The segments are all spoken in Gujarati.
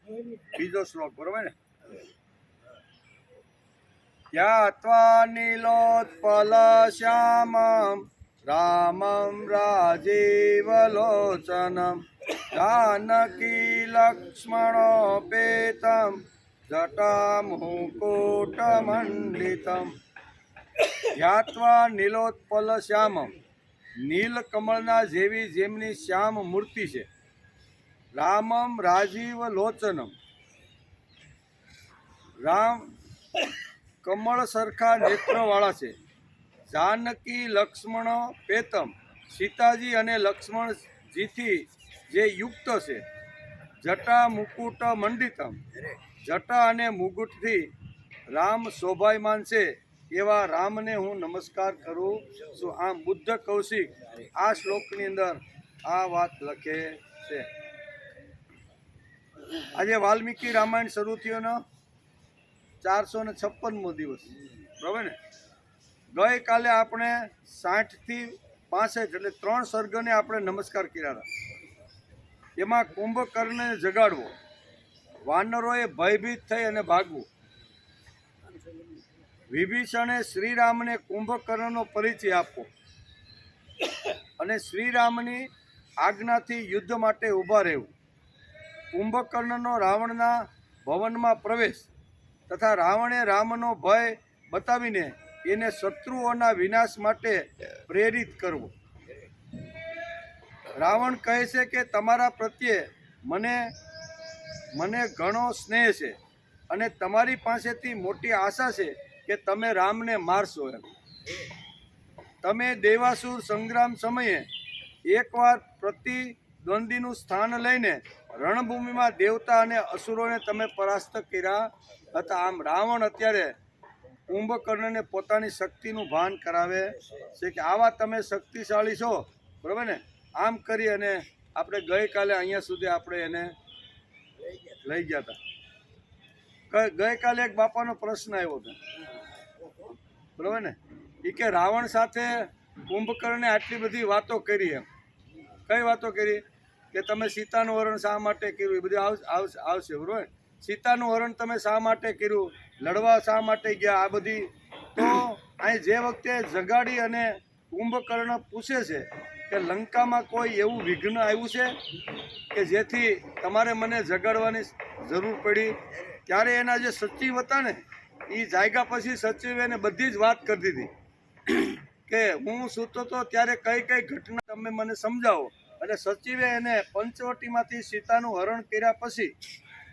બીજો શ્લોક બરોબર ને? યાત્વા નીલોત્પલ શ્યામમ રામમ રાજીવલોચનમ જાનકી લક્ષ્મણોપેતમ જટામુકુટમંડિતમ. યાત્વા નીલોત્પલ શ્યામમ, નીલકમળના જેવી જેમની શ્યામ મૂર્તિ છે. રામમ રાજીવ લોચનમ, રામ કમળ સરખા નેત્રવાળા છે. જાનકી લક્ષ્મણ પેતમ, સીતાજી અને લક્ષ્મણજીથી જે યુક્ત છે. જટા મુકુટ મંડિતમ, જટા અને મુકુટથી રામ શોભાયમાન છે. એવા રામને હું નમસ્કાર કરું છું. આમ બુદ્ધ કૌશિક આ શ્લોકની અંદર આ વાત લખે છે. આજે વાલ્મીકી રામાયણ શરૂ થયોનો 456મો દિવસ, બરાબર ને? ગઈકાલે આપણે 60 થી 65 એટલે 3 સર્ગને આપણે નમસ્કાર કર્યા હતા. એમાં કુંભકર્ણને જગાડવો, વાનરોએ ભયભીત થઈ અને ભાગવું, વિભીષણે શ્રીરામને કુંભકર્ણનો પરિચય આપવો અને શ્રીરામની આજ્ઞાથી યુદ્ધ માટે ઊભા રહેવું, કુંભકર્ણનો રાવણના ભવનમાં પ્રવેશ તથા રાવણે રામનો ભય બતાવીને એને શત્રુઓના વિનાશ માટે પ્રેરિત કરવો. રાવણ કહે છે કે તમારા પ્રત્યે મને ઘણો સ્નેહ છે અને તમારી પાસેથી મોટી આશા છે કે તમે રામને મારશો. એમ તમે દેવાસુર સંગ્રામ સમયે એકવાર પ્રતિદ્વંદીનું સ્થાન લઈને રણભૂમિમાં દેવતા અને અસુરોને તમે પરાસ્ત કર્યા હતા. આમ રાવણ અત્યારે કુંભકર્ણને પોતાની શક્તિનું ભાન કરાવે છે કે આવા તમે શક્તિશાળી છો, બરાબર ને? આમ કરી અને આપણે ગઈકાલે અહીંયા સુધી આપણે એને લઈ ગયા હતા. ગઈકાલે એક બાપાનો પ્રશ્ન આવ્યો હતો, બરાબર ને? એ કે રાવણ સાથે કુંભકર્ણે આટલી બધી વાતો કરી. એમ કઈ વાતો કરી? કે તમે સીતાનું હરણ શા માટે કર્યું, એ બધું આવશે, બરાબર? સીતાનું હરણ તમે શા માટે કર્યું, લડવા શા માટે ગયા, આ બધી. તો અહીં જે વખતે જગાડી અને કુંભકર્ણ પૂછે છે કે લંકામાં કોઈ એવું વિઘ્ન આવ્યું છે કે જેથી તમારે મને જગાડવાની જરૂર પડી, ત્યારે એના જે સચિવ હતા ને એ જાગ્યા પછી સચિવે એને બધી જ વાત કરી દીધી કે હું સૂતો હતો ત્યારે કઈ કઈ ઘટના તમે મને સમજાવો. અને સચિવે એને પંચવટીમાંથી સીતાનું હરણ કર્યા પછી,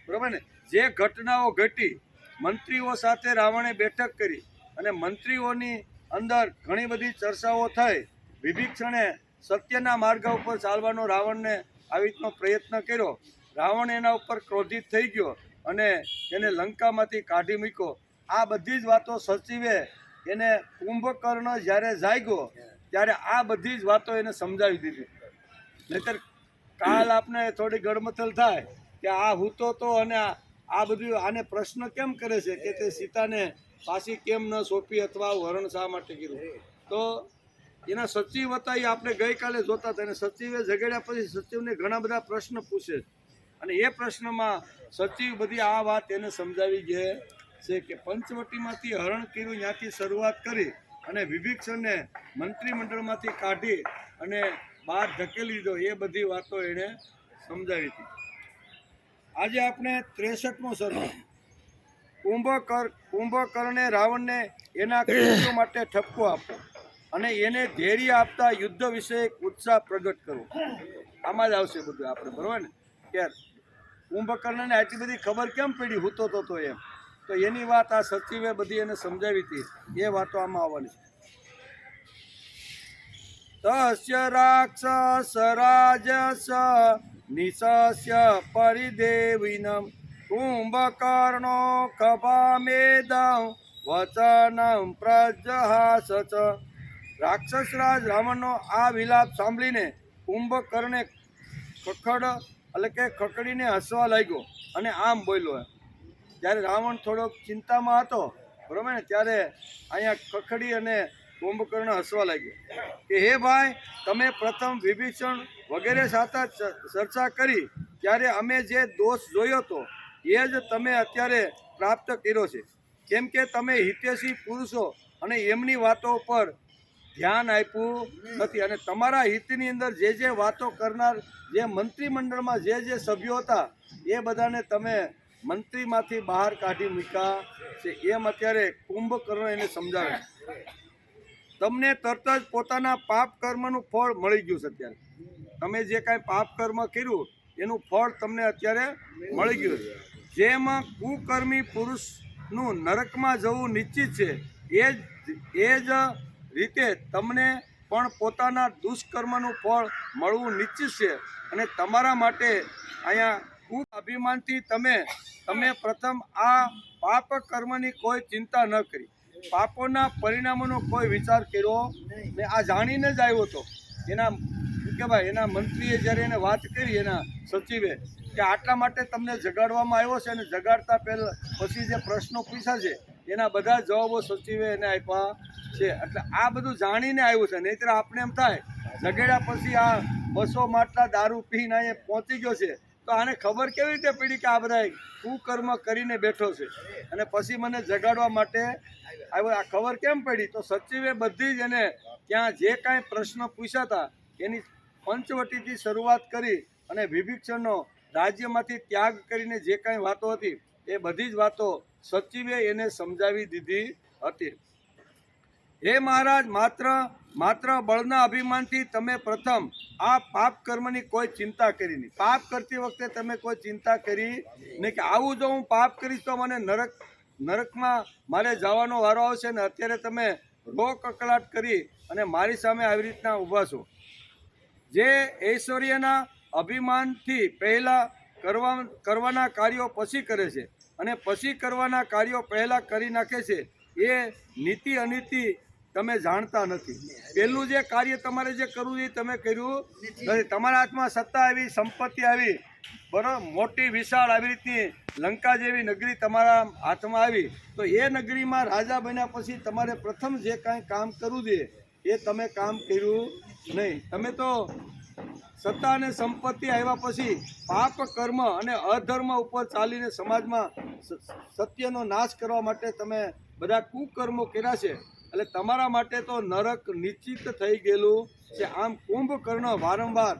બરાબર ને, જે ઘટનાઓ ઘટી, મંત્રીઓ સાથે રાવણે બેઠક કરી અને મંત્રીઓની અંદર ઘણી બધી ચર્ચાઓ થઈ. વિભીષણે સત્યના માર્ગ ઉપર ચાલવાનો રાવણને આવી રીતનો પ્રયત્ન કર્યો. રાવણ એના ઉપર ક્રોધિત થઈ ગયો અને એને લંકામાંથી કાઢી મૂક્યો. આ બધી જ વાતો સચિવે એને કુંભકર્ણ જ્યારે જાગ્યો ત્યારે આ બધી જ વાતો એને સમજાવી દીધી. નહીતર કાલ આપને થોડી ગડમથલ થાય કે આ હૂતો તો અને આ બધું આને પ્રશ્ન કેમ કરે છે કે તે સીતાને પાછી કેમ ન સોંપી અથવા હરણ શા માટે કર્યું. તો એના સચિવ હતા એ આપણે ગઈકાલે જોતા હતા. અને સચિવે જગાડ્યા પછી સચિવને ઘણા બધા પ્રશ્ન પૂછે અને એ પ્રશ્નમાં સચિવ બધી આ વાત એને સમજાવી છે કે પંચવટીમાંથી હરણ કર્યું ત્યાંથી શરૂઆત કરી અને વિભીષણને મંત્રીમંડળમાંથી કાઢી અને બહાર ધકેલી દીધો. એ બધી વાતો એણે સમજાવી હતી. આજે આપણે 63મો સર્ગ. કુંભકર્ણે રાવણને એના કૃત્યો માટે ઠપકો આપો અને એને ધૈર્ય આપતા યુદ્ધ વિશે ઉત્સાહ પ્રગટ કરવો. આમાં જ આવશે બધું આપણે, બરાબર ને? કે કુંભકર્ણને આટલી બધી ખબર કેમ પડી, હૂતો તો એમ. તો એની વાત આ સચિવે બધી એને સમજાવી હતી. એ વાતો આમાં આવવાની છે. તસ્ય રાક્ષસ રાજસ નિશસ્ય પરિદેવિનમ કુંભકર્ણો ખભામેદં વચનમ પ્રજહાસ ચ. રાક્ષસ રાજ રાવણનો આ વિલાપ સાંભળીને કુંભકર્ણે ખખડીને હસવા લાગ્યો અને આમ બોલ્યો. જ્યારે રાવણ થોડોક ચિંતામાં હતો, બરાબર ને, ત્યારે અહીંયા ખખડી અને કુંભકર્ણ હસવા લાગ્યો કે હે ભાઈ, તમે પ્રથમ વિભીષણ વગેરે સાથે ચર્ચા કરી ત્યારે અમે જે દોષ જોયો હતો એ જ તમે અત્યારે પ્રાપ્ત કર્યો છે. કેમ કે તમે હિતેશી પુરુષો અને એમની વાતો પર ધ્યાન આપ્યું નથી, અને તમારા હિતની અંદર જે વાતો કરનાર જે મંત્રીમંડળમાં જે સભ્યો હતા એ બધાને તમે મંત્રીમાંથી બહાર કાઢી મૂક્યા છે. એમ અત્યારે કુંભકર્ણ એને સમજાવે. તમને તરત જ પોતાના પાપ કર્મનું ફળ મળી ગયું છે. અત્યારે તમે જે કાંઈ પાપ કર્મ કર્યું એનું ફળ તમને અત્યારે મળી ગયું. જેમાં કુકર્મી પુરુષનું નરકમાં જવું નિશ્ચિત છે, એ જ રીતે તમને પણ પોતાના દુષ્કર્મનું ફળ મળવું નિશ્ચિત છે. અને તમારા માટે અહીંયા ખૂબ અભિમાનથી તમે પ્રથમ આ પાપ કર્મની કોઈ ચિંતા ન કરી, પાપોના પરિણામોનો કોઈ વિચાર કર્યો ને આ જાણીને જ આવ્યો હતો. એના કહેવાય એના મંત્રીએ જ્યારે એને વાત કરી, એના સચિવે, કે આટલા માટે તમને જગાડવામાં આવ્યો છે, અને જગાડતા પહેલાં પછી જે પ્રશ્નો પૂછ્યા છે એના બધા જવાબો સચિવે એને આપ્યા છે. એટલે આ બધું જાણીને આવ્યું છે. નહીંતર આપણે એમ થાય જગાડ્યા પછી આ 200 માટલા દારૂ પીને અહીંયા પહોંચી ગયો છે, તો આને ખબર કેવી રીતે પડી કે આ બધા કુકર્મ કરીને બેઠો છે અને પછી મને જગાડવા માટે આવ્યો? આ ખબર કેમ પડી? તો સચિવે બધી જ એને ત્યાં જે કાંઈ પ્રશ્ન પૂછ્યા હતા એની પંચવટીથી શરૂઆત કરી અને વિભીક્ષણનો રાજ્યમાંથી ત્યાગ કરીને જે કાંઈ વાતો હતી એ બધી જ વાતો સચિવે એને સમજાવી દીધી હતી. હે મહારાજ, માત્ર બળના અભિમાનથી તમે પ્રથમ આ પાપ કર્મની કોઈ ચિંતા કરી નહીં. પાપ કરતી વખતે તમે કોઈ ચિંતા કરી નહીં કે આવું જો હું પાપ કરીશ તો મને નરકમાં મારે જવાનો વારો આવશે, ને અત્યારે તમે કકળાટ કરી અને મારી સામે આવી રીતના ઊભા છો. જે ઐશ્વર્યના અભિમાનથી પહેલાં કરવાના કાર્યો પછી કરે છે અને પછી કરવાના કાર્યો પહેલાં કરી નાખે છે, એ નીતિ અનીતિ તમે જાણતા નથી. પહેલું જે કાર્ય તમારે જે કરવું છે તમે કર્યું નથી. તમારા હાથમાં સત્તા આવી, સંપત્તિ આવી, બરાબર, મોટી વિશાળ આવી રીતની લંકા જેવી નગરી તમારા હાથમાં આવી, તો એ નગરીમાં રાજા બન્યા પછી તમારે પ્રથમ જે કાંઈ કામ કરવું જોઈએ એ તમે કામ કર્યું નહીં. તમે તો સત્તા અને સંપત્તિ આવ્યા પછી પાપ કર્મ અને અધર્મ ઉપર ચાલીને સમાજમાં સત્યનો નાશ કરવા માટે તમે બધા કુકર્મો કર્યા છે. એટલે તમારા માટે તો નરક નિશ્ચિત થઈ ગયેલું છે. આમ કુંભકર્ણ વારંવાર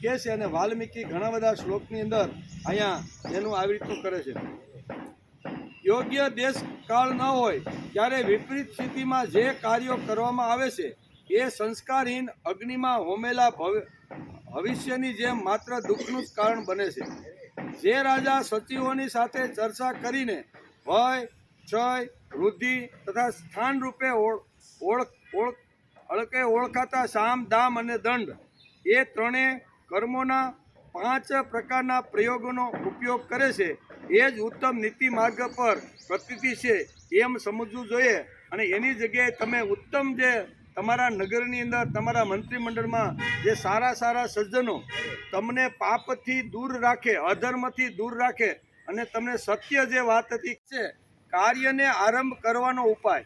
કહે છે, અને વાલ્મીકી ઘણા બધા શ્લોકની અંદર અહીંયા એનું આવી રીતનું કરે છે. યોગ્ય દેશ કાળ ન હોય ત્યારે વિપરીત સ્થિતિમાં જે કાર્યો કરવામાં આવે છે એ સંસ્કારહીન અગ્નિમાં હોમેલા ભવિષ્યની જેમ માત્ર દુઃખનું જ કારણ બને છે. જે રાજા સચિવોની સાથે ચર્ચા કરીને ભય, ક્ષય, વૃદ્ધિ તથા સ્થાન રૂપે ઓળખાતા સામ, દામ અને દંડ એ ત્રણેય કર્મોના 5 પ્રકારના પ્રયોગોનો ઉપયોગ કરે છે, એ જ ઉત્તમ નીતિ માર્ગ પર પ્રતીતિ છે એમ સમજવું જોઈએ. અને એની જગ્યાએ તમે ઉત્તમ જે તમારા નગરની અંદર તમારા મંત્રીમંડળમાં જે સારા સજ્જનો તમને પાપથી દૂર રાખે, અધર્મથી દૂર રાખે અને તમને સત્ય જે વાત હતી છે, કાર્યને આરંભ કરવાનો ઉપાય.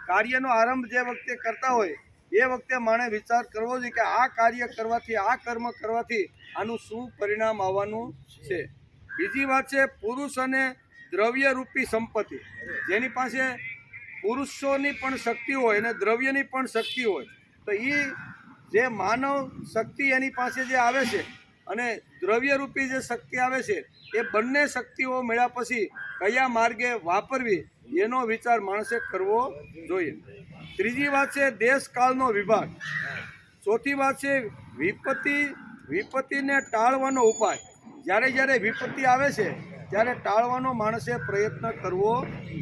કાર્યનો આરંભ જે વખતે કરતા હોય એ વખતે માણે વિચાર કરવો જોઈએ કે આ કાર્ય કરવાથી, આ કર્મ કરવાથી આનું શું પરિણામ આવવાનું છે. બીજી વાત છે પુરુષ અને દ્રવ્યરૂપી સંપત્તિ. જેની પાસે પુરુષોની પણ શક્તિ હોય અને દ્રવ્યની પણ શક્તિ હોય, તો એ જે માનવ શક્તિ એની પાસે જે આવે છે અને દ્રવ્યરૂપી જે શક્તિ આવે છે, એ બંને શક્તિઓ મળ્યા પછી કયા માર્ગે વાપરવી એનો વિચાર માણસે કરવો જોઈએ. ત્રીજી વાત છે દેશકાળનો વિભાગ. ચોથી વાત છે વિપત્તિને ટાળવાનો ઉપાય. જ્યારે વિપત્તિ આવે છે ત્યારે ટાળવાનો માણસે પ્રયત્ન કરવો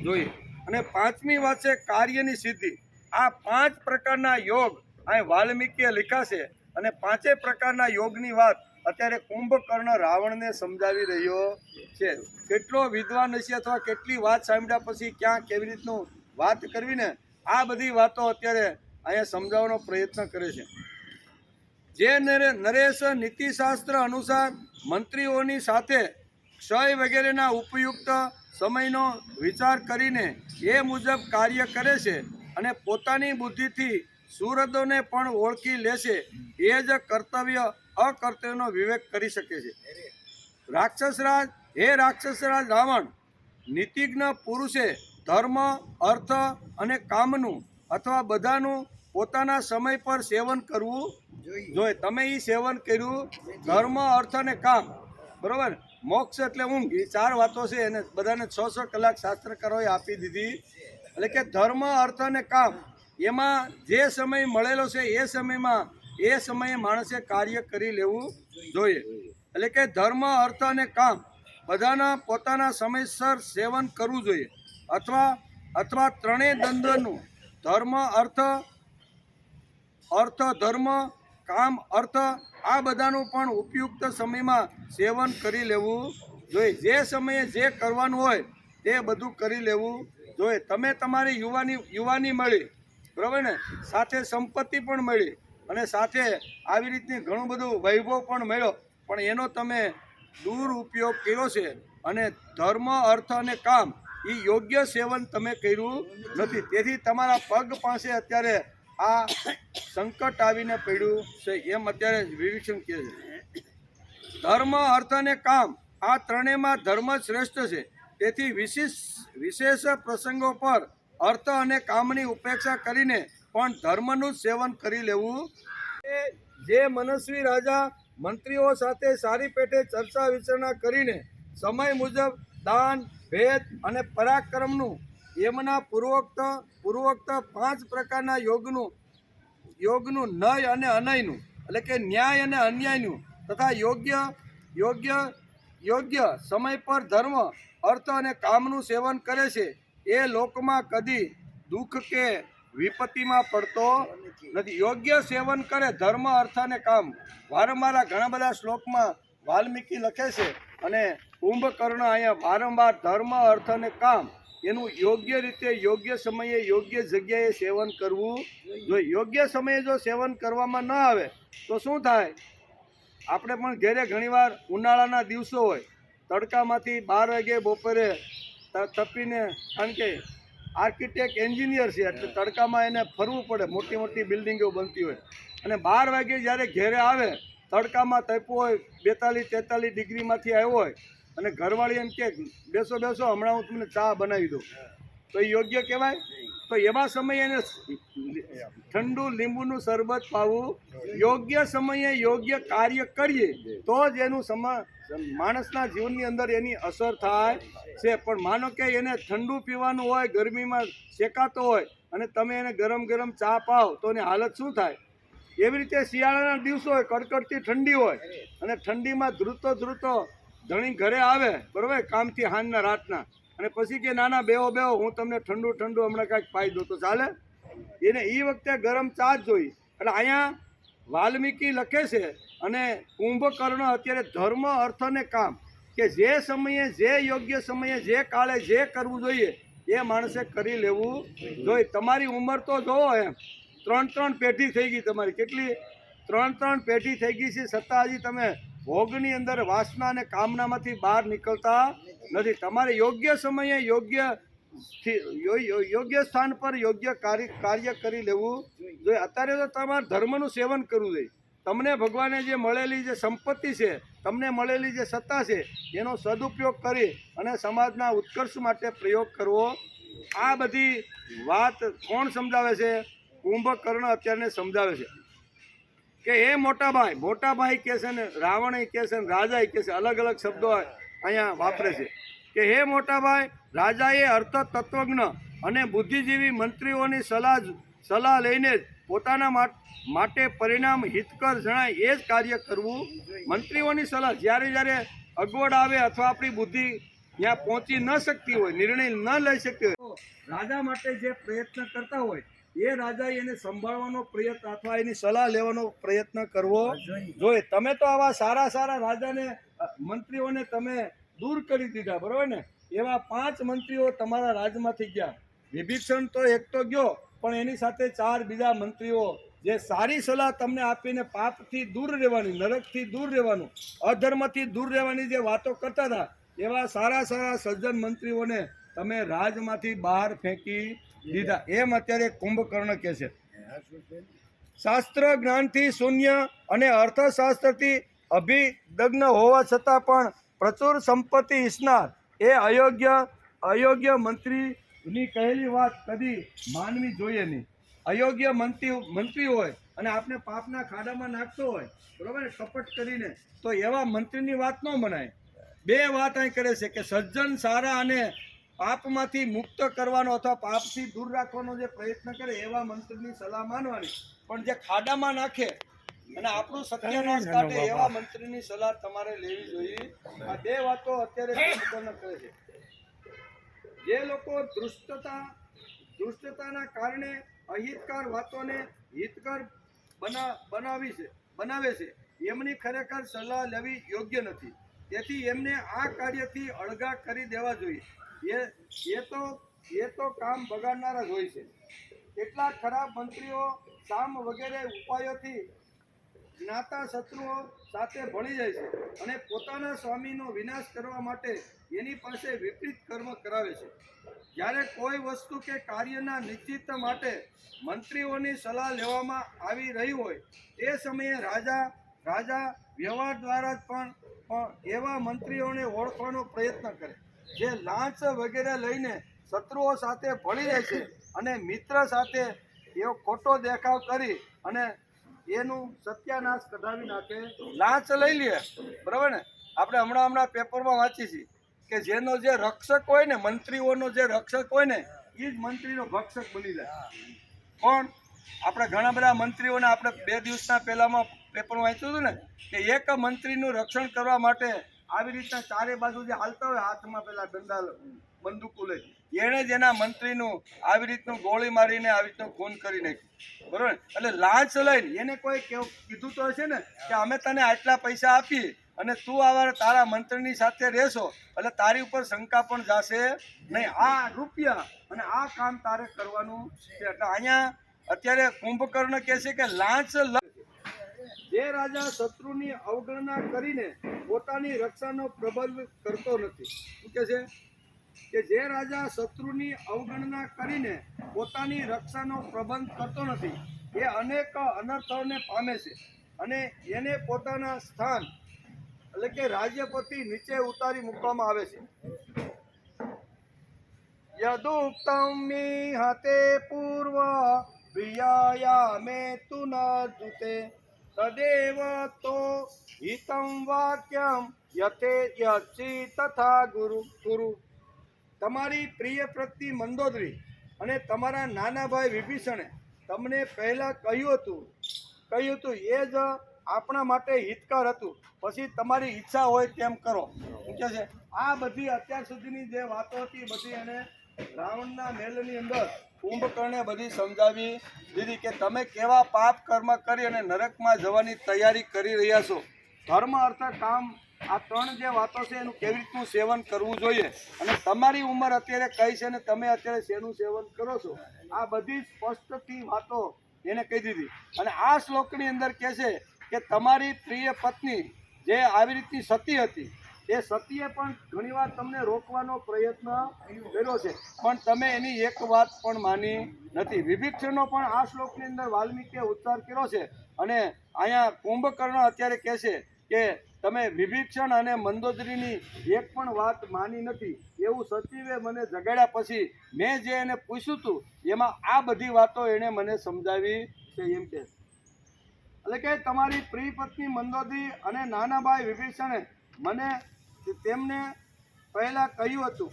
જોઈએ. અને પાંચમી વાત છે કાર્યની સિદ્ધિ. આ 5 પ્રકારના યોગ અહીં વાલ્મીકીએ લખ્યા છે, અને 5 પ્રકારના યોગની વાત અત્યારે કુંભકર્ણ રાવણને સમજાવી રહ્યો છે. કેટલો વિદ્વાન હશે અથવા કેટલી વાત સાંભળ્યા પછી ક્યાં કેવી રીતનું વાત કરવી ને, આ બધી વાતો અત્યારે અહીંયા સમજાવવાનો પ્રયત્ન કરે છે. જે નરેશ નીતિશાસ્ત્ર અનુસાર મંત્રીઓની સાથે ક્ષય વગેરેના ઉપયુક્ત સમયનો વિચાર કરીને એ મુજબ કાર્ય કરે છે અને પોતાની બુદ્ધિથી સુહૃદોને પણ ઓળખી લે છે, એ જ કર્તવ્ય અકર્તવ્યનો વિવેક કરી શકે છે. રાક્ષસરાજ, હે રાક્ષસરાજ રાવણ, નીતિજ્ઞ પુરુષે ધર્મ, અર્થ અને કામનું અથવા બધાનું પોતાના સમય પર સેવન કરવું જોઈએ. તમે એ સેવન કર્યું, ધર્મ, અર્થ અને કામ, બરોબર. મોક્ષ એટલે ઊંઘ, એ 4 વાતો છે એને બધાને 6 કલાક શાસ્ત્રકારોએ આપી દીધી. એટલે કે ધર્મ, અર્થ અને કામ, એમાં જે સમય મળેલો છે એ સમયે માણસે કાર્ય કરી લેવું જોઈએ. એટલે કે ધર્મ, અર્થ અને કામ બધાના પોતાના સમયસર સેવન કરવું જોઈએ. અથવા ત્રણેય દ્વંદ્વનું ધર્મ, અર્થ ધર્મ, કામ અર્થ, આ બધાનું પણ ઉપયુક્ત સમયમાં સેવન કરી લેવું જોઈએ. જે સમયે જે કરવાનું હોય તે બધું કરી લેવું જોઈએ. તમે તમારી યુવાની મળી, બરાબર ને, સાથે સંપત્તિ પણ મળી અને સાથે આવી રીતની ઘણું બધું વૈભવ પણ મળ્યો, પણ એનો તમે દુરુપયોગ કર્યો છે અને ધર્મ, અર્થ અને કામ એ યોગ્ય સેવન તમે કર્યું નથી. તેથી તમારા પગ પાસે અત્યારે આ સંકટ આવીને પડ્યું છે, એમ અત્યારે વિવેચન કહે છે. ધર્મ, અર્થ અને કામ આ ત્રણેયમાં ધર્મ જ શ્રેષ્ઠ છે. તેથી વિશેષ પ્રસંગો પર અર્થ અને કામની ઉપેક્ષા કરીને પણ ધર્મનું જ સેવન કરી લેવું. જે મનસ્વી રાજા મંત્રીઓ સાથે સારી પેટે ચર્ચા વિચારણા કરીને સમય મુજબ દાન, ભેદ અને પરાક્રમનું એમના પૂર્વોક્ત 5 પ્રકારના યોગનું નય અને અનયનું, એટલે કે ન્યાય અને અન્યાયનું તથા યોગ્ય સમય પર ધર્મ, અર્થ અને કામનું સેવન કરે છે એ લોકમાં કદી દુઃખ કે વિપત્તિમાં પડતો નથી. યોગ્ય સેવન કરે ધર્મ, અર્થ અને કામ. વારંવાર ઘણા બધા શ્લોકમાં વાલ્મીકી લખે છે અને કુંભકર્ણ અહીંયા વારંવાર ધર્મ, અર્થ અને કામ એનું યોગ્ય રીતે, યોગ્ય સમયે, યોગ્ય જગ્યાએ સેવન કરવું જોઈએ. યોગ્ય સમયે જો સેવન કરવામાં ન આવે તો શું થાય? આપણે પણ ઘરે ઘણીવાર ઉનાળાના દિવસો હોય, તડકામાંથી 12 વાગે બપોરે તપીને, કારણ કે આર્કિટેક્ટ એન્જિનિયર છે એટલે તડકામાં એને ફરવું પડે, મોટી મોટી બિલ્ડિંગો બનતી હોય, અને 12 વાગે જ્યારે ઘેરે આવે, તડકામાં તપ્યો હોય, 42-43 ડિગ્રીમાંથી આવ્યો હોય, અને ઘરવાળી એમ કે બેસો હમણાં હું તમને ચા બનાવી દઉં, તો એ યોગ્ય કહેવાય? તો એવા સમયે એને ઠંડુ લીંબુનું શરબત પાવું. યોગ્ય સમયે યોગ્ય કાર્ય કરીએ તો જ એનું માણસના જીવનની અંદર એની અસર થાય છે. પણ માનો કે એને ઠંડુ પીવાનું હોય, ગરમીમાં શેકાતો હોય, અને તમે એને ગરમ ગરમ ચા પાવ તો એની હાલત શું થાય? એવી રીતે શિયાળાના દિવસો હોય, કડકડતી ઠંડી હોય, અને ઠંડીમાં ધ્રુતો ધણી ઘરે આવે, બરાબર, કામથી હાંજના રાતના, અને પછી કે નાના બેહો હું તમને ઠંડુ હમણાં કાંઈક પાઈ દઉં, તો ચાલે? એને એ વખતે ગરમ ચા જ જોઈ. એટલે અહીંયા વાલ્મીકી લખે છે અને કુંભકર્ણ અત્યારે ધર્મ, અર્થ અને કામ, કે જે સમયે, જે યોગ્ય સમયે, જે કાળે જે કરવું જોઈએ એ માણસે કરી લેવું જોઈએ. તમારી ઉંમર તો જોવો, એમ 3 પેઢી થઈ ગઈ તમારી. કેટલી? 3 પેઢી થઈ ગઈ છે, છતાં હજી તમે ભોગની અંદર, વાસના અને કામનામાંથી બહાર નીકળતા નથી. તમારે યોગ્ય સમયે, યોગ્ય સ્થાન પર યોગ્ય કાર્ય કરી લેવું જોઈએ. અત્યારે તો તમારે ધર્મનું સેવન કરવું જોઈએ. તમને ભગવાને જે મળેલી જે સંપત્તિ છે, તમને મળેલી જે સત્તા છે, એનો સદુપયોગ કરી અને સમાજના ઉત્કર્ષ માટે પ્રયોગ કરવો. આ બધી વાત કોણ સમજાવે છે? કુંભકર્ણ અત્યારે સમજાવે છે કે એ મોટા ભાઈ કહે છે ને, રાવણ કહે છે ને, રાજા કહે છે, અલગ અલગ શબ્દો અહીંયા વાપરે છે કે હે મોટા ભાઈ, રાજાએ અર્થ તત્વજ્ઞ અને બુદ્ધિજીવી મંત્રીઓની સલાહ લઈને જ પોતાના માટે પરિણામ હિતકર જણાય એ જ કાર્ય કરવું. મંત્રીઓની સલાહ જ્યારે અગવડ આવે અથવા આપણી બુદ્ધિ ત્યાં પહોંચી ન શકતી હોય, નિર્ણય ન લઈ શકતી હોય, રાજા માટે જે પ્રયત્ન કરતા હોય એ રાજાએ એને સંભાળવાનો પ્રયત્ન અથવા એની સલાહ લેવાનો પ્રયત્ન કરવો જોઈએ. તમે તો આવા સારા રાજાને, મંત્રીઓને તમે દૂર કરી દીધા, બરોબર ને? એવા 5 મંત્રીઓ તમારા રાજમાંથી ગયા. વિભીષણ તો એક તો ગયો, પણ એની સાથે 4 બીજા મંત્રીઓ જે સારી સલાહ તમને આપીને પાપથી દૂર રહેવાની, નરકથી દૂર રહેવાનું, અધર્મથી દૂર રહેવાની જે વાતો કરતા હતા, એવા સારા સજ્જન મંત્રીઓને તમે રાજમાંથી બહાર ફેંકી દીધા. એમ અત્યારે કુંભકર્ણ કહે છે. શાસ્ત્ર જ્ઞાનથી શૂન્ય અને અર્થશાસ્ત્રથી અભિદગ્ન હોવા છતાં પણ પ્રચુર સંપત્તિ ઈચ્છનાર એ અયોગ્ય મંત્રીની કહેલી વાત કદી માનવી જોઈએ નહીં. અયોગ્ય મંત્રી હોય અને આપણે પાપના ખાડામાં નાખતો હોય, બરોબર ને, કપટ કરીને, તો એવા મંત્રીની વાત ન મનાય. બે વાત અહીં કરે છે કે સજ્જન સારા અને પાપમાંથી મુક્ત કરવાનો અથવા પાપથી દૂર રાખવાનો જે પ્રયત્ન કરે એવા મંત્રીની સલાહ માનવાની, પણ જે ખાડામાં નાખે અને આપણું સત્યાનાશ કાઢે એવા મંત્રીની સલાહ તમારે લેવી જોઈએ. આ બે વાતો અત્યારે સંપૂર્ણ કરે છે. જે લોકો દુષ્ટતાના કારણે અહિતકાર વાતોને હિતકર બનાવે છે એમની ખરેખર સલાહ લેવી યોગ્ય નથી. તેથી એમને આ કાર્યથી અળગા કરી દેવા જોઈએ. એ તો કામ બગાડનારા જ હોય છે. કેટલાક ખરાબ મંત્રીઓ સામ વગેરે ઉપાયોથી જ્ઞાતા શત્રુઓ સાથે ભળી જાય છે અને પોતાના સ્વામીનો વિનાશ કરવા માટે એની પાસે વિપરીત કર્મ કરાવે છે. જ્યારે કોઈ વસ્તુ કે કાર્યના નિશ્ચિત માટે મંત્રીઓની સલાહ લેવામાં આવી રહી હોય તે સમયે રાજા વ્યવહાર દ્વારા જ પણ એવા મંત્રીઓને ઓળખવાનો પ્રયત્ન કરે જે લાંચ વગેરે લઈને શત્રુઓ સાથે ભળી જાય છે અને મિત્ર સાથે એવો ખોટો દેખાવ કરી અને એનું સત્યાનાશ કઢાવી નાખે. લાંચ લઈ લે, બરાબર ને. આપણે હમણાં પેપરમાં વાંચી છીએ કે જેનો જે રક્ષક હોય ને, મંત્રીઓનો જે રક્ષક હોય ને, એ જ મંત્રીનો ભક્ષક બની જાય. કોણ? આપણે ઘણા બધા મંત્રીઓને આપણે 2 દિવસના પહેલામાં પેપરમાં વાંચ્યું હતું ને કે એક મંત્રીનું રક્ષણ કરવા માટે આવી રીતના ચારે બાજુ જે હાલતા હોય હાથમાં પેલા દંડા બંદૂકો લઈ, એણે જ એના મંત્રીનું આવી રીતનું ગોળી મારીને આવી રીતનું ખૂન કરી નાખ્યું, બરોબર. એટલે લાંચ લઈને એને કોઈ કીધું તો હશે ને કે અમે તને આટલા પૈસા આપી અને તું આવા તારા મંત્રીની સાથે રહેશો એટલે તારી ઉપર શંકા પણ જશે નહીં. આ રૂપિયા અને આ કામ તારે કરવાનું છે. એટલે અહીંયા અત્યારે કુંભકર્ણ કહે છે કે લાંચ જે રાજા શત્રુની અવગણના કરીને પોતાની રક્ષાનો પ્રબંધ કરતો નથી. શું કહે છે કે જે રાજા શત્રુની અવગણના કરીને પોતાની રક્ષાનો પ્રબંધ કરતો નથી એ અનેક અનર્થોને પામે છે અને એને પોતાના સ્થાન એટલે કે રાજ્ય પરથી નીચે ઉતારી મૂકવામાં આવે છે. યદુક્તમ મિહતે પૂર્વ પ્રિયાયા મે તુ ન જુતે તદેવ તો હિતમ વાક્યમ યતે યચી તથા ગુરુ. તમારી પ્રિય પત્ની મંદોદરી અને તમારા નાના ભાઈ વિભીષણે તમને પહેલા કહ્યું હતું એ જ આપણા માટે હિતકાર હતું. પછી તમારી ઈચ્છા હોય તેમ કરો. શું કહે છે? આ બધી અત્યાર સુધીની જે વાતો હતી બધી એને રાવણના મહેલની અંદર કુંભકર્ણે બધી સમજાવી દીધી કે તમે કેવા પાપ કર્મ કરી અને નરકમાં જવાની તૈયારી કરી રહ્યા છો. ધર્મ અર્થ કામ આ 3 જે વાતો છે એનું કેવી રીતનું સેવન કરવું જોઈએ અને તમારી ઉંમર અત્યારે કઈ છે ને તમે અત્યારે શેનું સેવન કરો છો, આ બધી સ્પષ્ટથી વાતો એને કહી દીધી. અને આ શ્લોકની અંદર કહે છે કે તમારી પ્રિય પત્ની જે આવી રીતની સતી હતી એ સતીએ પણ ઘણીવાર તમને રોકવાનો પ્રયત્ન કર્યો છે પણ તમે એની એક વાત પણ માની નથી. વિભીષણનો પણ આ શ્લોકની અંદર વાલ્મીકીએ ઉચ્ચાર કર્યો છે અને અહીંયા કુંભકર્ણ અત્યારે કહે છે કે તમે વિભીષણ અને મંદોદરીની એક પણ વાત માની નથી. એવું સચિવે મને જગાડ્યા પછી મેં જે એને પૂછ્યું હતું એમાં આ બધી વાતો એણે મને સમજાવી છે એમ કે. એટલે કે તમારી પ્રિય પત્ની મંદોદરી અને નાના ભાઈ વિભીષણે મને તેમને પહેલા કહ્યું હતું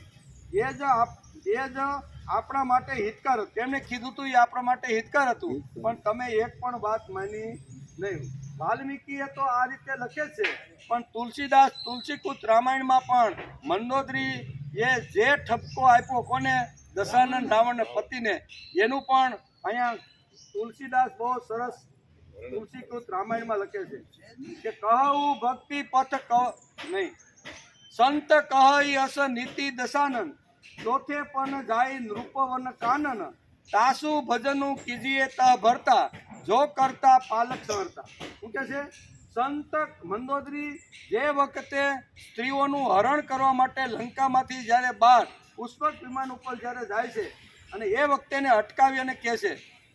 એ જ આપણા માટે હિતકાર હતું. તેમને કીધું હતું એ આપણા માટે હિતકાર હતું પણ તમે એક પણ વાત માની નહીં. વાલ્મીકીએ તો આ રીતે લખે છે પણ તુલસીદાસ તુલસીકૃત રામાયણમાં પણ મંદોદરી એ જે ઠપકો આપ્યો કોને, દશાનંદ રાવણને પતિને, એનું પણ અહીંયા તુલસીદાસ બહુ સરસ તુલસીકૃત રામાયણમાં લખે છે કે કહું ભક્તિ પથ નહીં સંત કહી અસ નીતિ દશાનન ચોથે પન જાય નૃપવન કાનન તાસુ ભજનું કીજીએ ત ભરતા જો કરતા પાલક સહરતા. શું કે છે? સંત મંદોદરી જે વખતે સ્ત્રીઓનું હરણ કરવા માટે લંકામાંથી જ્યારે બહાર પુષ્પક વિમાન ઉપર જ્યારે જાય છે અને એ વખતે એને અટકાવી અને કહે છે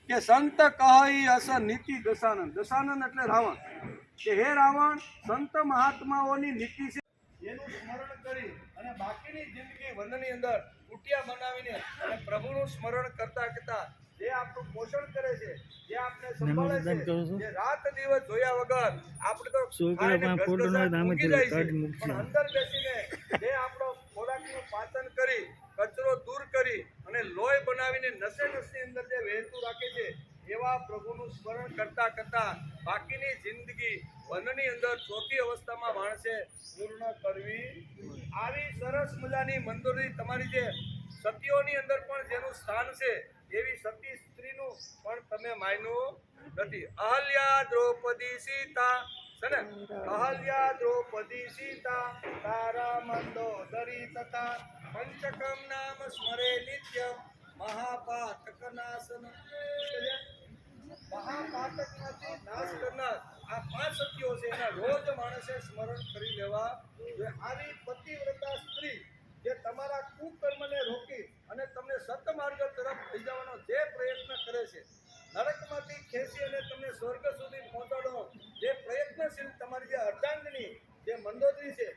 કે સંત કહી અસ નીતિ દશાનન. દશાનન એટલે રાવણ. કે હે રાવણ, સંત મહાત્માઓની નીતિ છે એનું સ્મરણ કરી અને બાકીની જિંદગી વનની અંદર કુટિયા બનાવીને અને પ્રભુનું સ્મરણ કરતા કરતા જે આપણું પોષણ કરે છે, જે આપણે સંભાળે છે, જે રાત દિવસ જોયા વગર આપણે તો ખાઈને ગસગસાટ ઊંઘી જાય છે, પણ અંદર બેસીને જે આપણો ખોરાકનું પાચન કરી કચરો દૂર કરી અને લોહી બનાવીને નસે નસની અંદર જે વહેતું રાખે છે, એવા પ્રભુનું સ્મરણ કરતા કરતા બાકીની જિંદગી વનની અંદર ચોથી અવસ્થામાં માણસે પૂર્ણ કરવી. આવી સરસ મજાની મંદોરી તમારી જે સતીઓની અંદર પણ જેનું સ્થાન છે એવી સતી સ્ત્રીનું પણ તમે માન્યું નથી. અહલ્યા દ્રૌપદી સીતા છે ને, અહલ્યા દ્રૌપદી સીતા તારા મંદોદરી તથા પંચકમ નામ સ્મરે નિત્યમ મહાપાતક નાશન. મહાપાતકમાંથી નાશ કરનાર આ 5 સત્યો છે, એના રોજ માણસે સ્મરણ કરી લેવા જોઈએ. આવી પતિવ્રતા સ્ત્રી જે તમારા કુકર્મને રોકી અને તમને સતમાર્ગ તરફ લઈ જવાનો જે પ્રયત્ન કરે છે, નરકમાંથી ખેંચી અને તમને સ્વર્ગ સુધી પહોંચાડવાનો જે પ્રયત્નશીલ તમારી જે અર્ધાંગની જે મંદોદરી છે,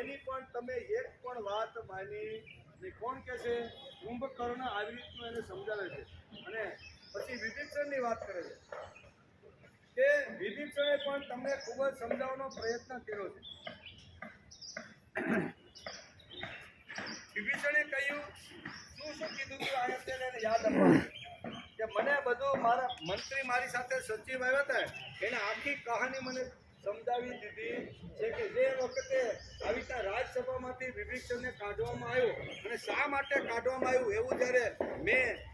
એની પણ તમે એક પણ વાત માની નહીં. કોણ કહે છે? કુંભકર્ણ આવી રીતનું એને સમજાવે છે. અને પછી વિભીષણની વાત કરે છે કે વિભીષણે પણ તમને ખૂબ જ સમજાવવાનો પ્રયત્ન કર્યો છે. વિભીષણે કહ્યું શું કીધું હતું આ અત્યારે એને યાદ અપાવું કે મને બધું મારા મંત્રી મારી સાથે સચિવ આવ્યા હતા, એને આખી કહાની મને સમજાવી દીધી છે કે જે વખતે આવી રીતના રાજસભામાંથી વિભીષણને કાઢવામાં આવ્યો અને શા માટે કાઢવામાં આવ્યું એવું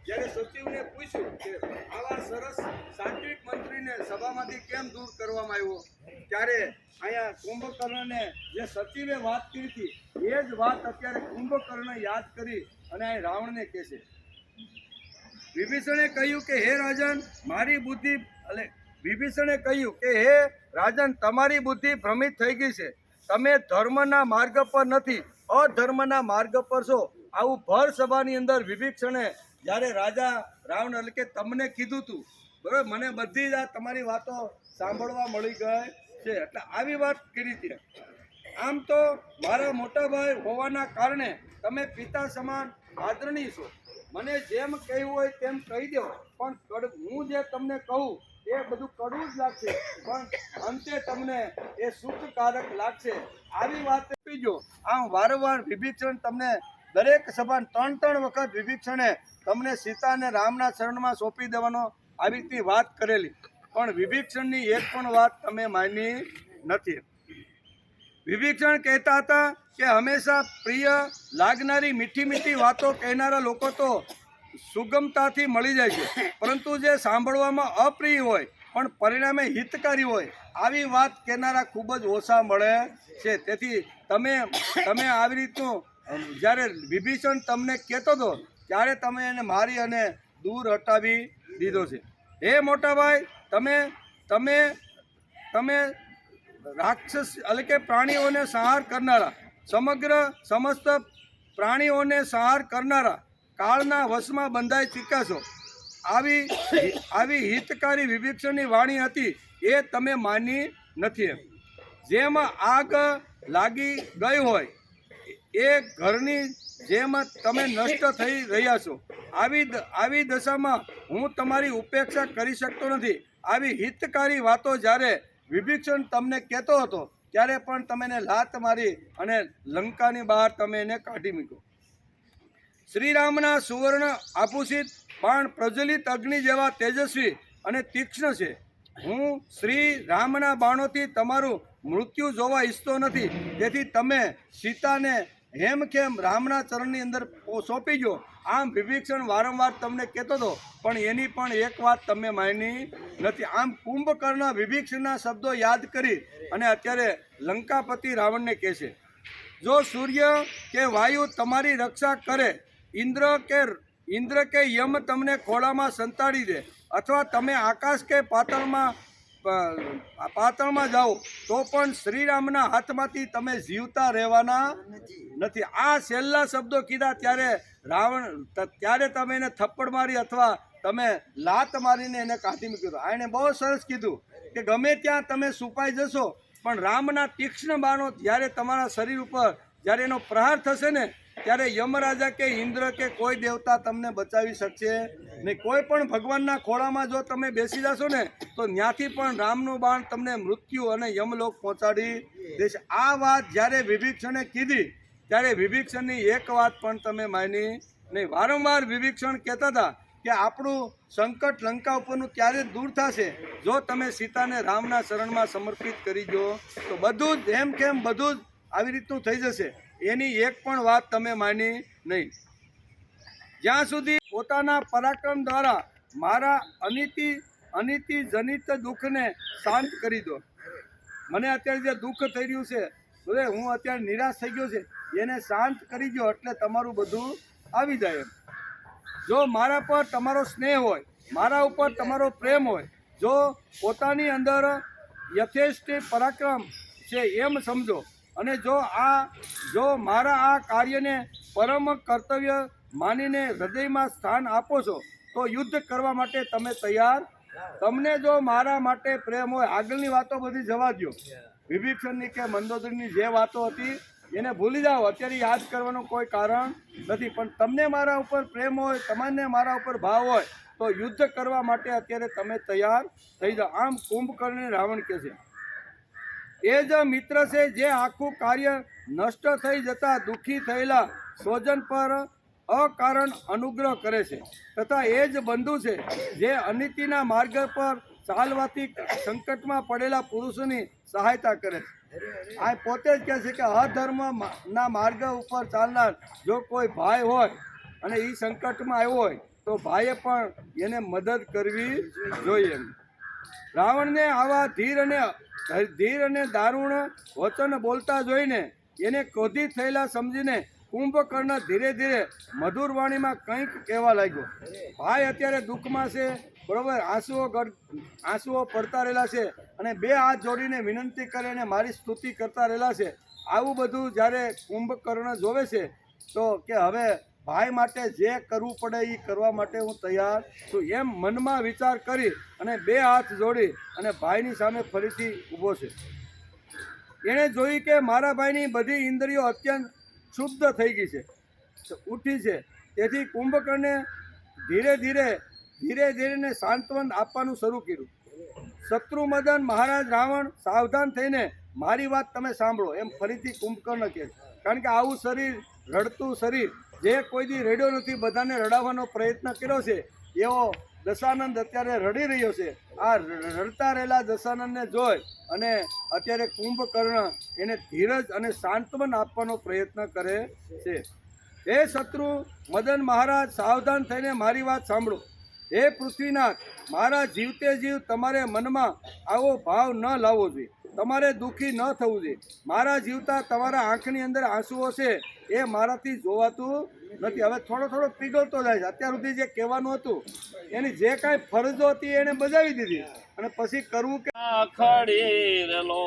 જ્યારે સચિવને પૂછ્યું કે આવા સરસ સાત્વિક મંત્રીને સભામાંથી કેમ દૂર કરવામાં આવ્યો, ત્યારે અહીંયા કુંભકર્ણને જે સચિવે વાત કરી હતી એ જ વાત અત્યારે કુંભકર્ણ યાદ કરી અને અહીં રાવણને કહે છે. વિભીષણે કહ્યું કે હે રાજન મારી બુદ્ધિ વિભીષણે કહ્યું કે હે રાજન તમારી બુદ્ધિ ભ્રમિત થઈ ગઈ છે, તમે ધર્મના માર્ગ પર નથી, અધર્મના માર્ગ પર છો. આવું ભર સભાની અંદર વિભીષણે જ્યારે રાજા રાવણ એટલે કે તમને કીધું હતું, બરાબર, મને બધી જ આ તમારી વાતો સાંભળવા મળી ગઈ છે, એટલે આવી વાત કરી હતી. આમ તો મારા મોટા ભાઈ હોવાના કારણે તમે પિતા સમાન આદરણીય છો, મને જેમ કહેવું હોય તેમ કહી દો, પણ હું જે તમને કહું એ બધું કડવું જ લાગશે, પણ અંતે તમને એ સુખકારક લાગશે. આવી વાત પીજો. આમ વારંવાર વિભીષણ તમને દરેક સભા 3 વખત વિભીષણે તમને સીતા અને રામના ચરણમાં સોંપી દેવાનો આવી રીતે વાત કરેલી, પણ વિભીષણની એક પણ વાત તમે માની નથી. વિભીષણ કહેતા હતા કે હંમેશા પ્રિય લાગનારી મીઠી મીઠી વાતો કહેનારા લોકો તો સુગમતાથી મળી જાય છે, પરંતુ જે સાંભળવામાં અપ્રિય હોય પણ પરિણામે હિતકારી હોય આવી વાત કહેનારા ખૂબ જ ઓછા મળે છે. તેથી તમે આવી રીતનું જ્યારે વિભીષણ તમને કહેતો હતો ત્યારે તમે એને મારી અને દૂર હટાવી દીધો છે. હે મોટા ભાઈ, તમે રાક્ષસ એટલે કે પ્રાણીઓને સંહાર કરનારા, સમસ્ત પ્રાણીઓને સંહાર કરનારા, કાળના વશમાં બંધાઈ ચૂક્યા છો. આવી હિતકારી વિભીષણની વાણી હતી એ તમે માની નથી. જેમ આગ લાગી ગઈ હોય એ ઘરની જેમ તમે નષ્ટ થઈ રહ્યા છો, આવી દશામાં હું તમારી ઉપેક્ષા કરી શકતો નથી. આવી હિતકારી વાતો જ્યારે વિભીષણ તમને કહેતો હતો ત્યારે પણ તમે એને લાત મારી અને લંકાની બહાર તમે એને કાઢી મૂક્યો. શ્રીરામના સુવર્ણ આભૂષિત બાણ પ્રજ્વલિત અગ્નિ જેવા તેજસ્વી અને તીક્ષ્ણ છે. હું શ્રી રામના બાણોથી તમારું મૃત્યુ જોવા ઈચ્છતો નથી, તેથી તમે સીતાને હેમખેમ રામના ચરણની અંદર સોંપી દો. આમ વિભીષણ વારંવાર તમને કહેતો હતો, પણ એની પણ એક વાત તમે માની નથી. આમ કુંભકર્ણ વિભીષણના શબ્દો યાદ કરી અને અત્યારે લંકાપતિ રાવણને કહે છે, જો સૂર્ય કે વાયુ તમારી રક્ષા કરે, ઇન્દ્ર કે યમ તમને ખોળામાં સંતાડી દે, અથવા તમે આકાશ કે પાતાળમાં જાઓ તો પણ શ્રીરામના હાથમાંથી તમે જીવતા રહેવાના નથી. આ છેલ્લા શબ્દો કીધા ત્યારે તમે એને થપ્પડ મારી અથવા તમે લાત મારીને એને કાઢી મૂક્યો. એણે બહુ સરસ કીધું કે ગમે ત્યાં તમે છુપાઈ જશો પણ રામના તીક્ષ્ણ બાણો જ્યારે તમારા શરીર ઉપર જ્યારે એનો પ્રહાર થશે ને ત્યારે યમરાજા કે ઇન્દ્ર કે કોઈ દેવતા તમને બચાવી શકશે નહીં. કોઈ પણ ભગવાનના ખોળામાં જો તમે બેસી જશો ને તો ત્યાંથી પણ રામનું બાણ તમને મૃત્યુ અને યમલોક પહોંચાડી દેશે. આ વાત જ્યારે વિભીષણે કીધી ત્યારે વિભીષણની એક વાત પણ તમે માની નહીં. વારંવાર વિભીષણ કહેતા હતા કે આપણું સંકટ લંકા ઉપરનું ત્યારે જ દૂર થશે જો તમે સીતાને રામના શરણમાં સમર્પિત કરી દો તો બધું જ એમ કેમ બધું જ આવી રીતનું થઈ જશે. એની એક પણ વાત તમે માની નહીં. જ્યાં સુધી પોતાના પરાક્રમ દ્વારા મારા અનિતિ જનિત દુઃખને શાંત કરી દો. મને અત્યારે જે દુઃખ થઈ રહ્યું છે ભલે હું અત્યારે નિરાશ થઈ ગયો છે એને શાંત કરી દો એટલે તમારું બધું આવી જાય એમ. જો મારા પર તમારો સ્નેહ હોય, મારા ઉપર તમારો પ્રેમ હોય, જો પોતાની અંદર યથેષ્ટ પરાક્રમ છે એમ સમજો અને જો મારા આ કાર્યને પરમ કર્તવ્ય માનીને હૃદયમાં સ્થાન આપો છો તો યુદ્ધ કરવા માટે તમે તૈયાર. તમને જો મારા માટે પ્રેમ હોય, આગળની વાતો બધી જવા દો. વિભીષણની કે મંદોદરીની જે વાતો હતી એને ભૂલી જાઓ, અત્યારે યાદ કરવાનું કોઈ કારણ નથી. પણ તમને મારા ઉપર પ્રેમ હોય, તમને મારા ઉપર ભાવ હોય તો યુદ્ધ કરવા માટે અત્યારે તમે તૈયાર થઈ જાઓ. આમ કુંભકર્ણને રાવણ કહે છે. એ જ મિત્ર છે જે આખું કાર્ય નષ્ટ થઈ જતા દુઃખી થયેલા સ્વજન પર અકારણ અનુગ્રહ કરે છે તથા એ જ બંધુ છે જે અનિતિના માર્ગ પર ચાલવાથી સંકટમાં પડેલા પુરુષોની સહાયતા કરે છે. આ પોતે જ કહે છે કે અધર્મના માર્ગ ઉપર ચાલનાર જો કોઈ ભાઈ હોય અને એ સંકટમાં આવ્યો હોય તો ભાઈએ પણ એને મદદ કરવી જોઈએ. રાવણને આવા ધીર અને દારૂણ વચન બોલતા જોઈને એને ક્રોધિત થયેલા સમજીને કુંભકર્ણ ધીરે ધીરે મધુર વાણીમાં કંઈક કહેવા લાગ્યો. ભાઈ અત્યારે દુઃખમાં છે, બરોબર, આંસુઓ પડતા રહેલા છે અને બે હાથ જોડીને વિનંતી કરે અને મારી સ્તુતિ કરતા રહેલા છે. આવું બધું જ્યારે કુંભકર્ણ જોવે છે તો કે હવે ભાઈ માટે જે કરવું પડે એ કરવા માટે હું તૈયાર છું એમ મનમાં વિચાર કરી અને બે હાથ જોડી અને ભાઈની સામે ફરીથી ઊભો છે. એણે જોયું કે મારા ભાઈની બધી ઇન્દ્રિયો અત્યંત શુદ્ધ થઈ ગઈ છે, ઉઠી છે. તેથી કુંભકર્ણે ધીરે ધીરે સાંત્વન આપવાનું શરૂ કર્યું. શત્રુમદન મહારાજ રાવણ સાવધાન થઈને મારી વાત તમે સાંભળો એમ ફરીથી કુંભકર્ણ કહે. કારણ કે આવું શરીર, રડતું શરીર જે કોઈ દી રડ્યો નથી, બધાને રડાવવાનો પ્રયત્ન કર્યો છે એવો દશાનંદ અત્યારે રડી રહ્યો છે. આ રડતા રહેલા દશાનંદને જોઈ અને અત્યારે કુંભકર્ણ એને ધીરજ અને સાંત્વન આપવાનો પ્રયત્ન કરે છે. હે શત્રુ મદન મહારાજ, સાવધાન થઈને મારી વાત સાંભળો. હે પૃથ્વીનાથ, મારા જીવતે જીવ તમારે મનમાં આવો ભાવ ન લાવવો જોઈએ, તમારે દુઃખી ન થવું જોઈએ. મારા જીવતા તમારા આંખની અંદર આંસુઓ છે એ મારાથી જોવાતું નથી. હવે થોડો પીગળતો જાય છે. અત્યાર સુધી જે કહેવાનું હતું એની જે કાંઈ ફરજો હતી એને બજાવી દીધી અને પછી કરવું કે ખડીરેલો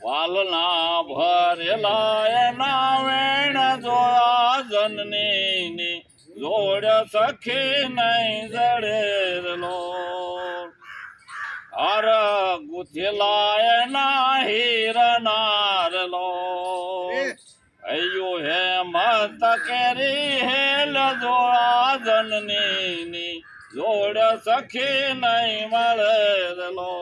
વાલના ભરેલા એના વેણ જોયા જનની જોડ સખી નહીં જડેલો હર ગુથેલા એના હીરનારલો અયો હે મત કેરી હેલ જોડા જનની જોડ સખી નહીં મળેલો.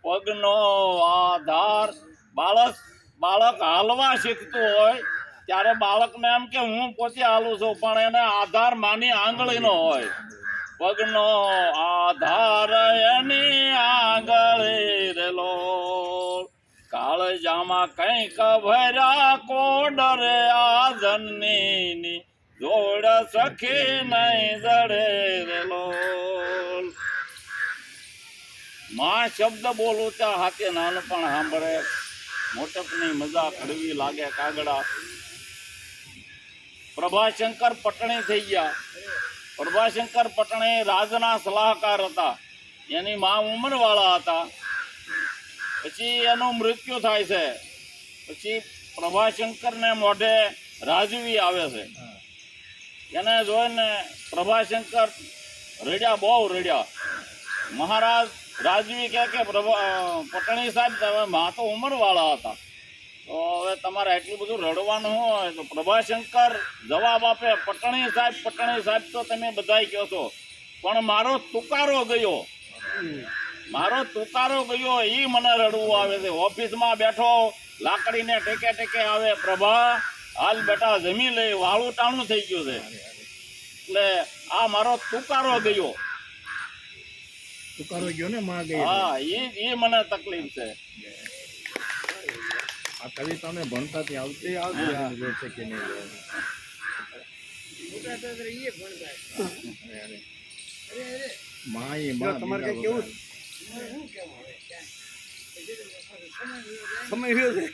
પગનો આધાર બાળક હાલવા શીખતું હોય ત્યારે બાળકને એમ કે હું પોતે હાલું છું, પણ એને આધાર માની આંગળીનો હોય. પગનો આધાર એની આંગળી રેલો કાળજામાં કંઈક ભર્યા કોડરે આ જનની જોડ સખી નહીં જડે રેલો. માં શબ્દ બોલું ત્યાં હાથે નાનપણ સાંભળે, મોટપની મજા કડવી લાગે કાગડા. પ્રભાશંકર પટણી થઈ ગયા. પ્રભાશંકર પટણી રાજના સલાહકાર હતા, એની મા ઉંમરવાળા હતા. પછી એનું મૃત્યુ થાય છે. પછી પ્રભાશંકરને મોઢે રાજવી આવે છે. એને જોઈને પ્રભાશંકર રડ્યા, બહુ રડ્યા. મહારાજ રાજવી કે પટણી સાહેબ તમે મા તો ઉંમરવાળા હતા, તો હવે તમારે એટલું બધું રડવાનું હોય તો પ્રભાશંકર જવાબ આપે, પટણી સાહેબ તો તમે બધાય કહો છો, પણ મારો તુકારો ગયો એ મને રડવું આવે છે. ઓફિસમાં બેઠો લાકડીને ટેકે ટેકે આવે, પ્રભા હાલ બેટા જમી લે, વાળું ટાણું થઈ ગયું છે, એટલે આ મારો તુકારો ગયો. ને માં ગઈ. હા, એ મને તકલીફ છે. આ કવિતા મેં ભણતા ત્યાં આવતી છે કે નહીં? તમારે કઈ કેવું સમય વ્યો છે?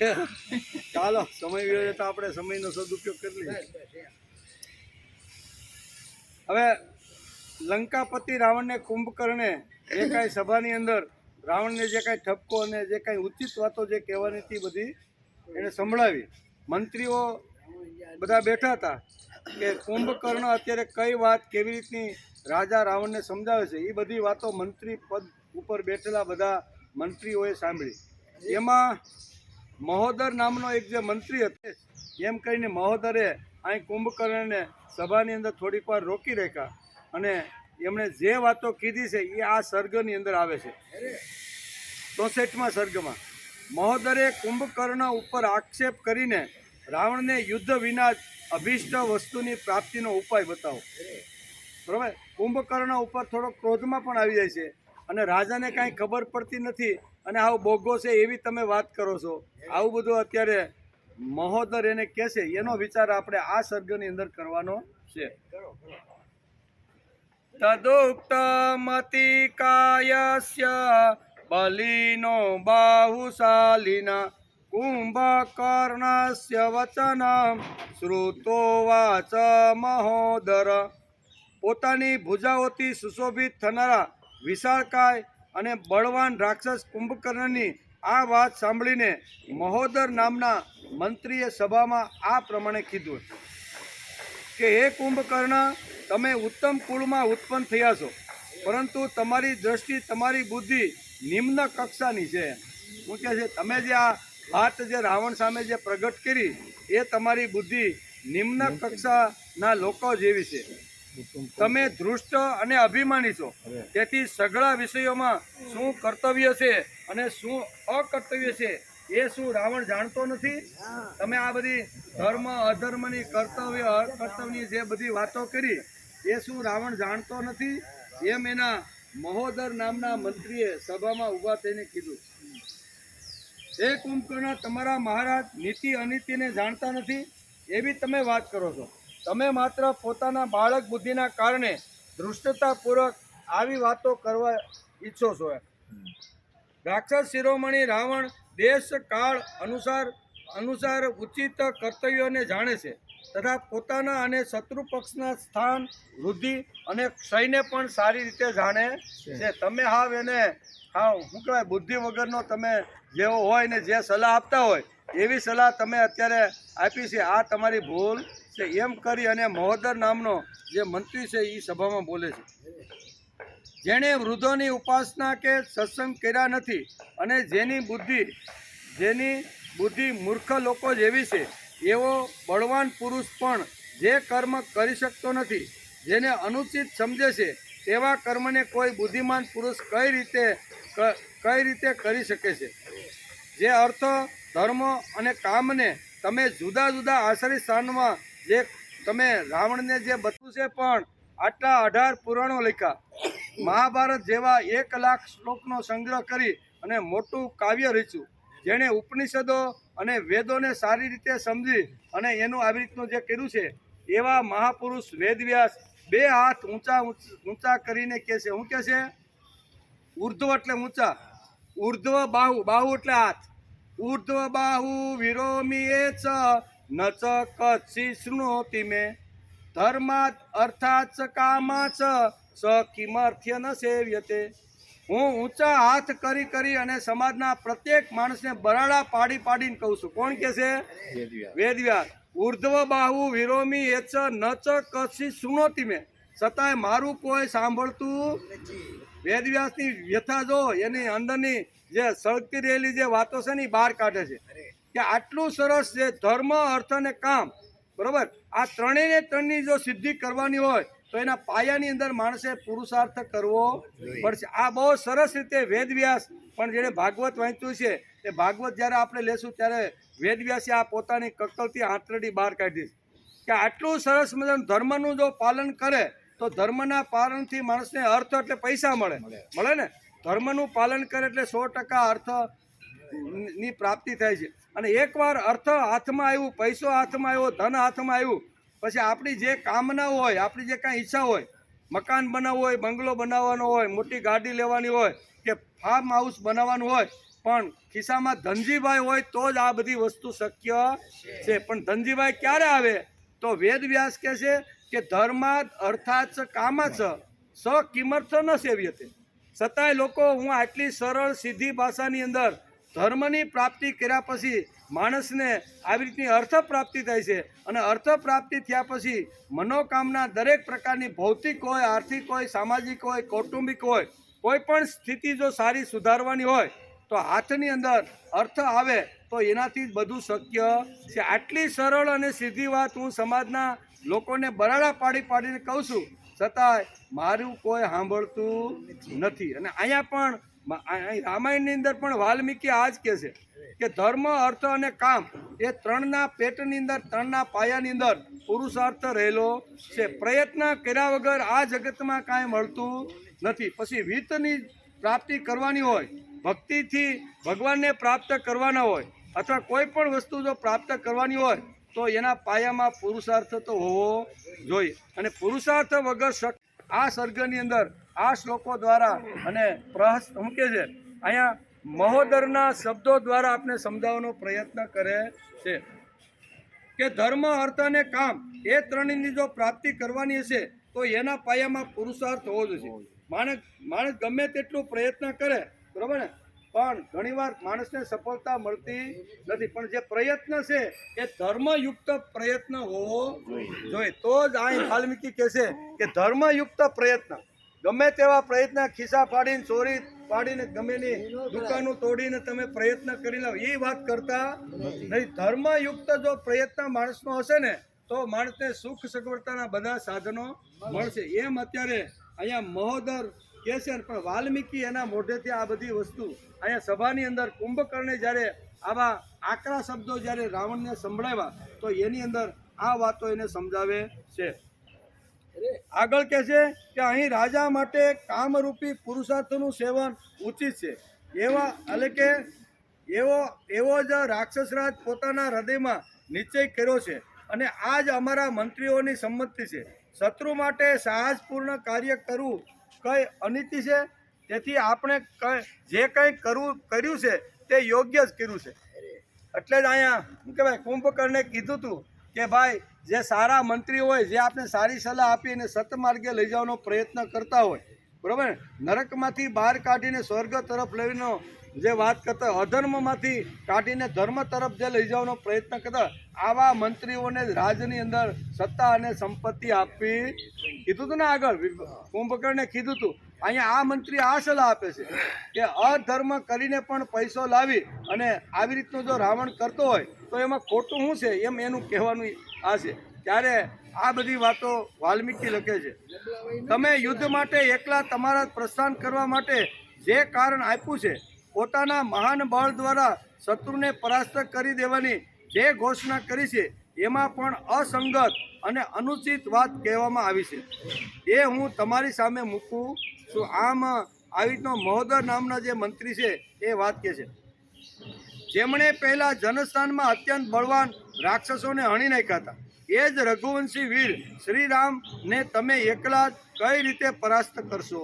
ચાલો, સમય વ્યો છે તો આપણે સમયનો સદુપયોગ કરી લઈએ. હવે લંકાપતિ રાવણને કુંભકર્ણે જે કાંઈ સભાની અંદર રાવણને જે કાંઈ ઠપકો અને જે કાંઈ ઉચિત વાતો જે કહેવાની હતી બધી એને સંભળાવી. મંત્રીઓ બધા બેઠા હતા કે કુંભકર્ણ અત્યારે કઈ વાત કેવી રીતની રાજા રાવણને સમજાવે છે, એ બધી વાતો મંત્રી પદ ઉપર બેઠેલા બધા મંત્રીઓએ સાંભળી. એમાં મહોદર નામનો એક જે મંત્રી હતો, એમ કહીને મહોદરે અહીં કુંભકર્ણને સભાની અંદર થોડીક વાર રોકી રાખ્યા અને એમણે જે વાતો કીધી છે એ આ સર્ગની અંદર આવે છે. 64મા સર્ગમાં મહોદરે કુંભકર્ણ ઉપર આક્ષેપ કરીને રાવણને યુદ્ધ વિના અભિષ્ટ વસ્તુની પ્રાપ્તિનો ઉપાય બતાવો. બરાબર, કુંભકર્ણ ઉપર થોડો ક્રોધમાં પણ આવી જાય છે અને રાજાને કાંઈ ખબર પડતી નથી અને આવો બોગો છે એવી તમે વાત કરો છો. આવું બધું અત્યારે મહોદર એને કહે છે, એનો વિચાર આપણે આ સર્ગની અંદર કરવાનો છે. તદુક્તમતિકાયસ્ય બલિનો બાહુશાલિના કુંભકર્ણસ્ય વચનમ શ્રુતોવાચ મહોદર. પોતાની ભુજાઓથી સુશોભિત થનારા વિશાળકાય અને બળવાન રાક્ષસ કુંભકર્ણની આ વાત સાંભળીને મહોદર નામના મંત્રીએ સભામાં આ પ્રમાણે કીધું કે હે કુંભકર્ણ, તમે ઉત્તમ કુળમાં ઉત્પન્ન થયા છો, પરંતુ તમારી દ્રષ્ટિ, તમારી બુદ્ધિ નિમ્ન કક્ષાની છે. શું કહે છે? તમે જે આ વાત જે રાવણ સામે જે પ્રગટ કરી એ તમારી બુદ્ધિ નિમ્ન કક્ષાના લોકો જેવી છે. તમે ધૃષ્ટ અને અભિમાની છો, તેથી સઘળા વિષયોમાં શું કર્તવ્ય છે અને શું અકર્તવ્ય છે એ શું રાવણ જાણતો નથી? તમે આ બધી ધર્મ અધર્મની કર્તવ્ય અકર્તવ્યની જે બધી વાતો કરી એ શું રાવણ જાણતો નથી? એમ એના મહોદર નામના મંત્રીએ સભામાં ઊભા થઈને કીધું. હે કુંભકર્ણ, તમારા મહારાજ નીતિ અનીતિને જાણતા નથી એવી તમે વાત કરો છો. તમે માત્ર પોતાના બાળક બુદ્ધિના કારણે ધૃષ્ટતાપૂર્વક આવી વાતો કરવા ઈચ્છો છો. રાક્ષસ શિરોમણી રાવણ દેશ કાળ અનુસાર ઉચિત કર્તવ્યોને જાણે છે તથા પોતાના અને શત્રુ પક્ષના સ્થાન, વૃદ્ધિ અને ક્ષયને પણ સારી રીતે જાણે છે. તમે હાવ એને શું કહેવાય બુદ્ધિ વગરનો તમે જેવો હોય ને જે સલાહ આપતા હોય એવી સલાહ તમે અત્યારે આપી છે, આ તમારી ભૂલ છે. એમ કરી અને મહોદર નામનો જે મંત્રી છે એ સભામાં બોલે છે. જેણે વૃદ્ધોની ઉપાસના કે સત્સંગ કર્યા નથી અને જેની બુદ્ધિ મૂર્ખ લોકો જેવી છે, એવો બળવાન પુરુષ પણ જે કર્મ કરી શકતો નથી, જેને અનુચિત સમજે છે તેવા કર્મને કોઈ બુદ્ધિમાન પુરુષ કઈ રીતે કરી શકે છે? જે અર્થ, ધર્મ અને કામને તમે જુદા જુદા આશ્રય સ્થાનમાં જે તમે રાવણને જે બતાવ્યું છે, પણ આટલા 18 પુરાણો લખ્યા, મહાભારત જેવા 1 લાખ શ્લોકનો સંગ્રહ કરી અને મોટું કાવ્ય રચ્યું, જેણે ઉપનિષદો અને વેદોને સારી રીતે સમજી અને એનું આવી રીતનું જે કર્યું છે, એવા મહાપુરુષ વેદવ્યાસ 2 હાથ ઊંચા કરીને કહે છે. શું કહે છે? ઉર્ધ્વ એટલે ઊંચા, ઉર્ધ્વ બાહુ એટલે હાથ. ઉર્ધ્વ બાહુ વિરોમી એ ચ ન ચ કચ્છી શૃણોતિ મે ધર્માત અર્થાત ચ કામાચ સ કિમર્થ્ય ન સેવ્યતે. હું ઊંચા હાથ કરી અને સમાજના પ્રત્યેક માણસને બરાડા પાડીને કહું છું. કોણ કહે છે? વેદવ્યાસ. ઉર્ધ્વ બાહુ વિરોમી એચ ન ચ કચ્છી શૃણોતિ મેં, છતાંય મારું કોઈ સાંભળતું વેદવ્યાસની વ્યથા જો એની અંદરની જે સળગતી રહેલી જે વાતો છે ને એ બહાર કાઢે છે કે આટલું સરસ છે ધર્મ અર્થ અને કામ, બરોબર, આ ત્રણેયને ત્રણની જો સિદ્ધિ કરવાની હોય તો એના પાયાની અંદર માણસે પુરુષાર્થ કરવો પડશે. આ બહુ સરસ રીતે વેદવ્યાસ પણ જેણે ભાગવત વાંચ્યું છે એ ભાગવત જ્યારે આપણે લેશું ત્યારે વેદવ્યાસે આ પોતાની કકલથી આંતરડી બહાર કાઢી કે આટલું સરસ મજાનું ધર્મનું જો પાલન કરે તો ધર્મના પાલનથી માણસને અર્થ એટલે પૈસા મળે ને. ધર્મનું પાલન કરે એટલે 100% અર્થની પ્રાપ્તિ થાય છે. અને એકવાર અર્થ હાથમાં આવ્યું, પૈસો હાથમાં આવ્યો, ધન હાથમાં આવ્યું, પછી આપણી જે કામના હોય, આપણી જે કાંઈ ઈચ્છા હોય, મકાન બનાવવું હોય, બંગલો બનાવવાનો હોય, મોટી ગાડી લેવાની હોય કે ફાર્મ હાઉસ બનાવવાનું હોય, પણ ખિસ્સામાં ધનજીભાઈ હોય તો જ આ બધી વસ્તુ શક્ય છે. પણ ધનજીભાઈ ક્યારે આવે તો વેદવ્યાસ કહે છે કે ધર્માદ અર્થાત કામાચ સ કિમર્થ ન સેવ્યતે. છતાંય લોકો હું આટલી સરળ સીધી ભાષાની અંદર ધર્મની પ્રાપ્તિ કર્યા પછી માણસને આવી રીતની અર્થ પ્રાપ્તિ થાય છે. અને અર્થ પ્રાપ્તિ થયા પછી મનોકામના દરેક પ્રકારની ભૌતિક હોય, આર્થિક હોય, સામાજિક હોય, કૌટુંબિક હોય, કોઈ પણ સ્થિતિ જો સારી સુધારવાની હોય તો હાથની અંદર અર્થ આવે તો એનાથી જ બધું શક્ય છે. આટલી સરળ અને સીધી વાત હું સમાજના લોકોને બરાડા પાડીને કહું છું, છતાંય મારું કોઈ સાંભળતું નથી. અને અહીંયા પણ રામાયણની અંદર પણ વાલ્મીકી આ જ કહે છે કે ધર્મ અર્થ અને કામ એ ત્રણના પેટની અંદર, ત્રણના પાયાની અંદર પુરુષાર્થ રહેલો છે. પ્રયત્ન કર્યા વગર આ જગતમાં કાંઈ મળતું નથી. પછી વિત્તની પ્રાપ્તિ કરવાની હોય, ભક્તિથી ભગવાનને પ્રાપ્ત કરવાના હોય, અથવા કોઈ પણ વસ્તુ જો પ્રાપ્ત કરવાની હોય તો એના પાયામાં પુરુષાર્થ તો હોવો જોઈએ. અને પુરુષાર્થ વગર આ સર્ગની અંદર આ શ્લોકો દ્વારા અને મૂકે છે અહીંયા મહોદરના શબ્દો દ્વારા આપણે સમજાવવાનો પ્રયત્ન કરે છે કે ધર્મ અર્થ અને કામ એ ત્રણની જો પ્રાપ્તિ કરવાની હશે તો એના પાયામાં પુરુષાર્થ હોવો જોઈએ. માણસ ગમે તેટલું પ્રયત્ન કરે, બરાબર ને, પણ ઘણીવાર માણસને સફળતા મળતી નથી. પણ જે પ્રયત્ન છે એ ધર્મયુક્ત પ્રયત્ન હોવો જોઈએ. તો જ આ વાલ્મીકી કહે છે કે ધર્મયુક્ત પ્રયત્ન, ગમે તેવા પ્રયત્ન, ખિસ્સા ફાડીને, ચોરી પાડીને, ગમેની દુકાનો તોડીને તમે પ્રયત્ન કરી લો, એ વાત કરતા નહીં. ધર્મયુક્ત જો પ્રયત્ન માણસનો હશે ને તો માણસને સુખ સગવડતાના બધા સાધનો મળશે. એમ અત્યારે અહીંયા મહોદર કહે છે, પણ વાલ્મીકી એના મોઢેથી આ બધી વસ્તુ અહીંયા સભાની અંદર કુંભકર્ણે જ્યારે આવા આકરા શબ્દો જ્યારે રાવણને સંભળાવ્યા તો એની અંદર આ વાતો એને સમજાવે છે. આગળ કહે છે કે અહીં રાજા માટે કામરૂપી પુરુષાર્થનું સેવન ઉચિત છે. એટલે કે એવો જ રાક્ષસરાજ પોતાના હૃદયમાં નિશ્ચય કર્યો છે અને આ જ અમારા મંત્રીઓની સંમતિ છે. શત્રુ માટે સાહસપૂર્ણ કાર્ય કરવું કઈ અનીતિ છે. તેથી આપણે જે કંઈ કર્યું છે તે યોગ્ય જ કર્યું છે. એટલે જ અહીંયા શું કહેવાય, કુંભકર્ણે કીધું હતું કે ભાઈ જે સારા મંત્રી હોય, જે આપણે સારી સલાહ આપીને સતમાર્ગે લઈ જવાનો પ્રયત્ન કરતા હોય, બરાબર, નરકમાંથી બહાર કાઢીને સ્વર્ગ તરફ લઈનો જે વાત કરતા, અધર્મમાંથી કાઢીને ધર્મ તરફ જે લઈ જવાનો પ્રયત્ન કરતા, આવા મંત્રીઓને રાજની અંદર સત્તા અને સંપત્તિ આપવી કીધું હતું ને. આગળ કુંભકર્ણે કીધું હતું, અહીંયા આ મંત્રી આ સલાહ આપે છે કે અધર્મ કરીને પણ પૈસો લાવી અને આવી રીતનું જો રાવણ કરતો હોય તો એમાં ખોટું શું છે, એમ એનું કહેવાનું આ છે. ત્યારે આ બધી વાતો વાલ્મીકી લખે છે. તમે યુદ્ધ માટે એકલા તમારા પ્રસ્થાન કરવા માટે જે કારણ આપ્યું છે, પોતાના મહાન બળ દ્વારા શત્રુને પરાસ્ત કરી દેવાની જે ઘોષણા કરી છે, એમાં પણ અસંગત અને અનુચિત વાત કહેવામાં આવી છે. એ હું તમારી સામે મૂકું છું. આમ આવી રીતનો મહોદર નામના જે મંત્રી છે એ વાત કહે છે, જેમણે પહેલા જનસ્થાનમાં અત્યંત બળવાન રાક્ષસોને હણી નાખ્યા હતા, એ જ રઘુવંશી વીર શ્રીરામને તમે એકલા કઈ રીતે પરાસ્ત કરશો?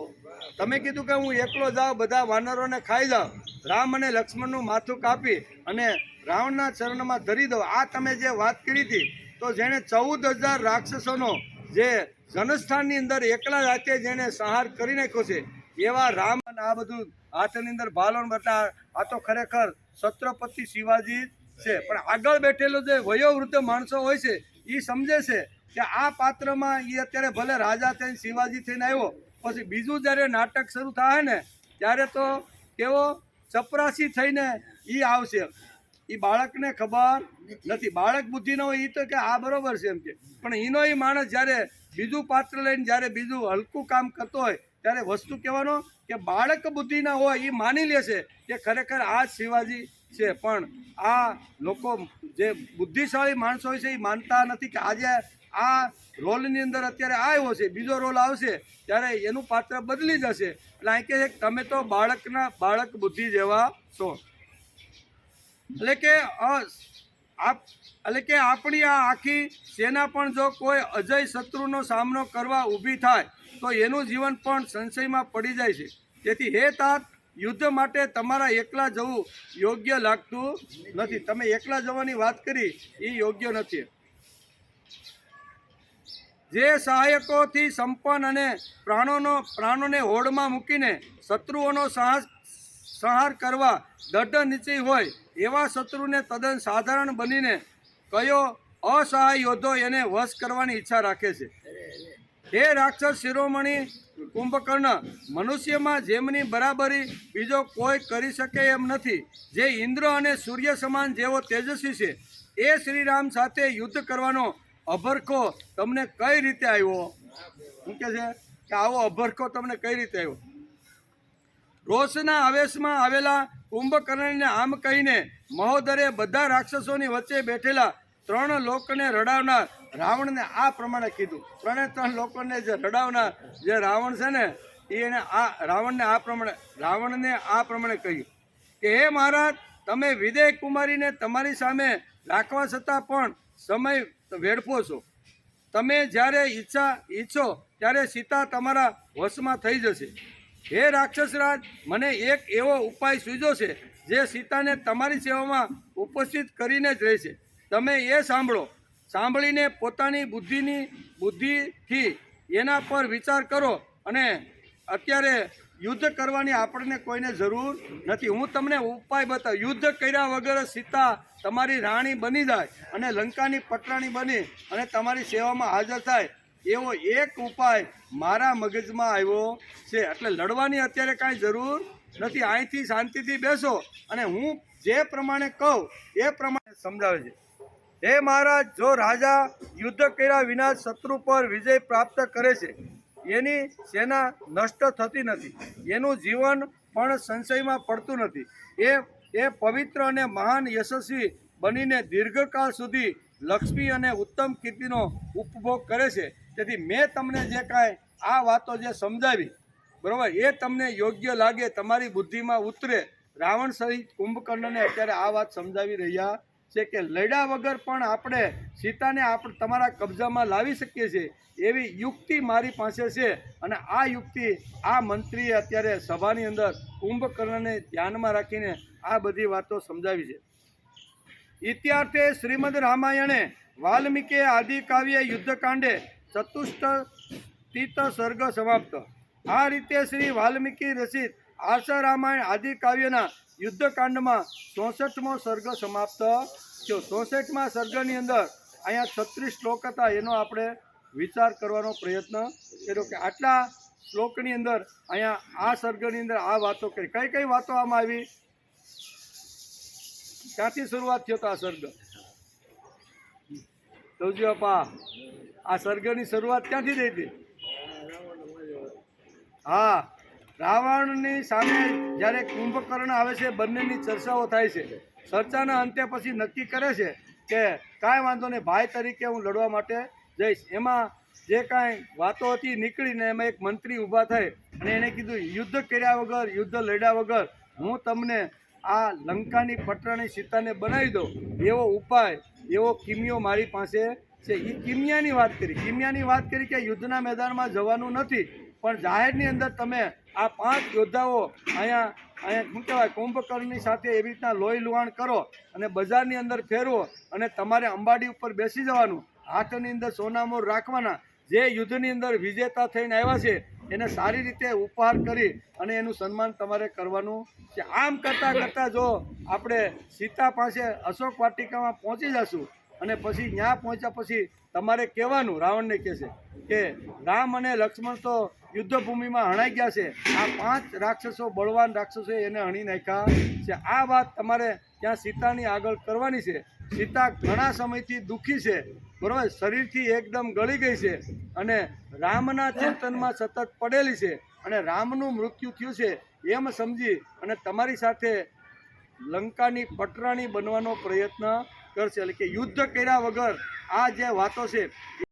તમે કીધું કે હું એકલો જાઉં, બધા વાનરોને ખાઈ જાઉં, રામ અને લક્ષ્મણનું માથું કાપી અને રાવણના ચરણમાં ધરી દો. આ તમે જે વાત કરી હતી, તો જેણે 14,000 રાક્ષસોનો જે જનસ્થાનની અંદર એકલા જાતે જેણે સંહાર કરી નાખ્યો છે, એવા રામ અને આ બધું હાથની અંદર ભાલોણ બતા, આ તો ખરેખર છત્રપતિ શિવાજી છે. પણ આગળ બેઠેલો જે વયોવૃદ્ધ માણસો હોય છે એ સમજે છે કે આ પાત્રમાં એ અત્યારે ભલે રાજા થઈને શિવાજી થઈને આવ્યો, પછી બીજું જ્યારે નાટક શરૂ થાય ને ત્યારે તો કેવો ચપરાસી થઈને એ આવશે. એ બાળકને ખબર નથી, બાળક બુદ્ધિ ન હોય એ તો કે આ બરોબર છે એમ કે, પણ એનો એ માણસ જ્યારે બીજું પાત્ર લઈને જ્યારે બીજું હલકું કામ કરતો હોય ત્યારે વસ્તુ કહેવાનો કે બાળક બુદ્ધિ ના હોય એ માની લેશે કે ખરેખર આ જ શિવાજી છે. પણ આ લોકો જે બુદ્ધિશાળી માણસો હોય છે એ માનતા નથી કે આજે આ રોલની અંદર અત્યારે આવ્યો છે, બીજો રોલ આવશે ત્યારે એનું પાત્ર બદલી જશે. એટલે અહીં કહે છે કે તમે તો બાળક બુદ્ધિ જેવા છો. એટલે કે આપણી આ આખી સેના પણ જો કોઈ અજય શત્રુનો સામનો કરવા ઊભી થાય તો એનું જીવન પણ સંશયમાં પડી જાય છે. તેથી હે તાત, યુદ્ધ માટે તમારા એકલા જવું યોગ્ય લાગતું નથી. તમે એકલા જવાની વાત કરી એ યોગ્ય નથી. જે સહાયકોથી સંપન્ન અને પ્રાણોને હોડમાં મૂકીને શત્રુઓનો સંહાર કરવા દઢ નિશ્ચય હોય એવા શત્રુને તદ્દન સાધારણ બનીને કયો અસહાય યોદ્ધો એને વશ કરવાની ઈચ્છા રાખે છે. હે રાક્ષસ શિરોમણી કુંભકર્ણ, મનુષ્યમાં જેમની બરાબરી બીજો કોઈ કરી શકે એમ નથી, જે ઇન્દ્ર અને સૂર્ય સમાન જેવો તેજસ્વી છે, એ શ્રીરામ સાથે યુદ્ધ કરવાનો અભરખો તમને કઈ રીતે આવ્યો? શું કહે છે કે આવો અભરખો તમને કઈ રીતે આવ્યો? રોષના આવેશમાં આવેલા કુંભકર્ણને આમ કહીને મહોદરે બધા રાક્ષસોની વચ્ચે બેઠેલા 3 લોકોને રડાવનાર રાવણને આ પ્રમાણે કીધું. 3 લોકોને જે રડાવનાર જે રાવણ છે ને એને રાવણને આ પ્રમાણે કહ્યું કે હે મહારાજ, તમે વિદેહ કુમારીને તમારી સામે રાખવા છતાં પણ સમય વેડફો છો. તમે જ્યારે ઈચ્છો ત્યારે સીતા તમારા વશમાં થઈ જશે. હે રાક્ષસરાજ, મને એક એવો ઉપાય સૂઝ્યો છે જે સીતાને તમારી સેવામાં ઉપસ્થિત કરીને જ રહેશે. તમે એ સાંભળીને પોતાની બુદ્ધિથી એના પર વિચાર કરો. અને અત્યારે યુદ્ધ કરવાની આપણને કોઈને જરૂર નથી. હું તમને ઉપાય બતાવું. યુદ્ધ કર્યા વગર સીતા તમારી રાણી બની જાય અને લંકાની પટરાણી બની અને તમારી સેવામાં હાજર થાય એવો એક ઉપાય મારા મગજમાં આવ્યો છે. એટલે લડવાની અત્યારે કાંઈ જરૂર નથી. અહીંથી શાંતિથી બેસો અને હું જે પ્રમાણે કહું એ પ્રમાણે સમજાવે છે. હે મહારાજ, જો રાજા યુદ્ધ કર્યા વિના શત્રુ પર વિજય પ્રાપ્ત કરે છે, એની સેના નષ્ટ થતી નથી, એનું જીવન પણ સંશયમાં પડતું નથી. એ પવિત્ર અને મહાન યશસ્વી બનીને દીર્ઘકાળ સુધી લક્ષ્મી અને ઉત્તમ કીર્તિનો ઉપભોગ કરે છે. તેથી મેં તમને જે કાંઈ આ વાતો જે સમજાવી, બરાબર, એ તમને યોગ્ય લાગે, તમારી બુદ્ધિમાં ઉતરે. રાવણ સહિત કુંભકર્ણને અત્યારે આ વાત સમજાવી રહ્યા છે કે લડ્યા વગર પણ આપણે સીતાને તમારા કબજામાં લાવી શકીએ છીએ એવી યુક્તિ મારી પાસે છે. અને આ યુક્તિ આ મંત્રીએ અત્યારે સભાની અંદર કુંભકર્ણને ધ્યાનમાં રાખીને આ બધી વાતો સમજાવી છે. ઇત્યાર્થે શ્રીમદ રામાયણે વાલ્મીકે આદિકાવ્ય યુદ્ધકાંડે ચતુષ્ટિત સર્ગ સમાપ્ત. આ રીતે શ્રી વાલ્મીકી રચિત આશા રામાયણ આદિકાવ્યના યુદ્ધકાંડમાં 64મો સર્ગ સમાપ્ત થયો. 64મા સર્ગની અંદર અહીંયા 36 શ્લોક હતા. એનો આપણે વિચાર કરવાનો પ્રયત્ન કર્યો કે આટલા શ્લોકની અંદર અહીંયા આ સર્ગની અંદર આ વાતો કરી. કઈ કઈ વાતો આમાં આવી? ક્યાંથી શરૂઆત થયો હતો આ સર્ગ? સૌજી બાપા, આ સર્ગની શરૂઆત ક્યાંથી થઈ હતી? હા, રાવણની સામે જ્યારે કુંભકર્ણ આવે છે, બંનેની ચર્ચાઓ થાય છે. ચર્ચાના અંતે પછી નક્કી કરે છે કે કાંઈ વાંધો નહીં, ભાઈ તરીકે હું લડવા માટે જઈશ. એમાં જે કાંઈ વાતો હતી નીકળીને એમાં એક મંત્રી ઊભા થઈ અને એને કીધું, યુદ્ધ કર્યા વગર, યુદ્ધ લડ્યા વગર હું તમને આ લંકાની પટરાણી સીતાને બનાવી દઉં એવો ઉપાય, એવો કિમિયો મારી પાસે છે. એ કિમિયાની વાત કરી કે યુદ્ધના મેદાનમાં જવાનું નથી, પણ જાહેરની અંદર તમે આ 5 યોદ્ધાઓ અહીંયા શું કહેવાય કુંભકર્ણની સાથે એવી રીતના લોહી લુહાણ કરો અને બજારની અંદર ફેરવો અને તમારે અંબાડી ઉપર બેસી જવાનું, હાથની અંદર સોનામોર રાખવાના. જે યુદ્ધની અંદર વિજેતા થઈને આવ્યા છે એને સારી રીતે ઉપહાર કરી અને એનું સન્માન તમારે કરવાનું છે. આમ કરતાં કરતાં જો આપણે સીતા પાસે અશોક વાટિકામાં પહોંચી જશું અને પછી ત્યાં પહોંચ્યા પછી તમારે કહેવાનું, રાવણને કહે છે કે રામ અને લક્ષ્મણ તો યુદ્ધભૂમિમાં હણાઈ ગયા છે. આ 5 રાક્ષસો, બળવાન રાક્ષસો એને હણી નાખ્યા છે. આ વાત તમારે ત્યાં સીતાની આગળ કરવાની છે. સીતા ઘણા સમયથી દુઃખી છે, બરાબર, શરીરથી એકદમ ગળી ગઈ છે અને રામના ચિંતનમાં સતત પડેલી છે અને રામનું મૃત્યુ થયું છે એમ સમજી અને તમારી સાથે લંકાની પટરાણી બનવાનો પ્રયત્ન કરશે. એટલે કે યુદ્ધ કર્યા વગર આ જે વાતો છે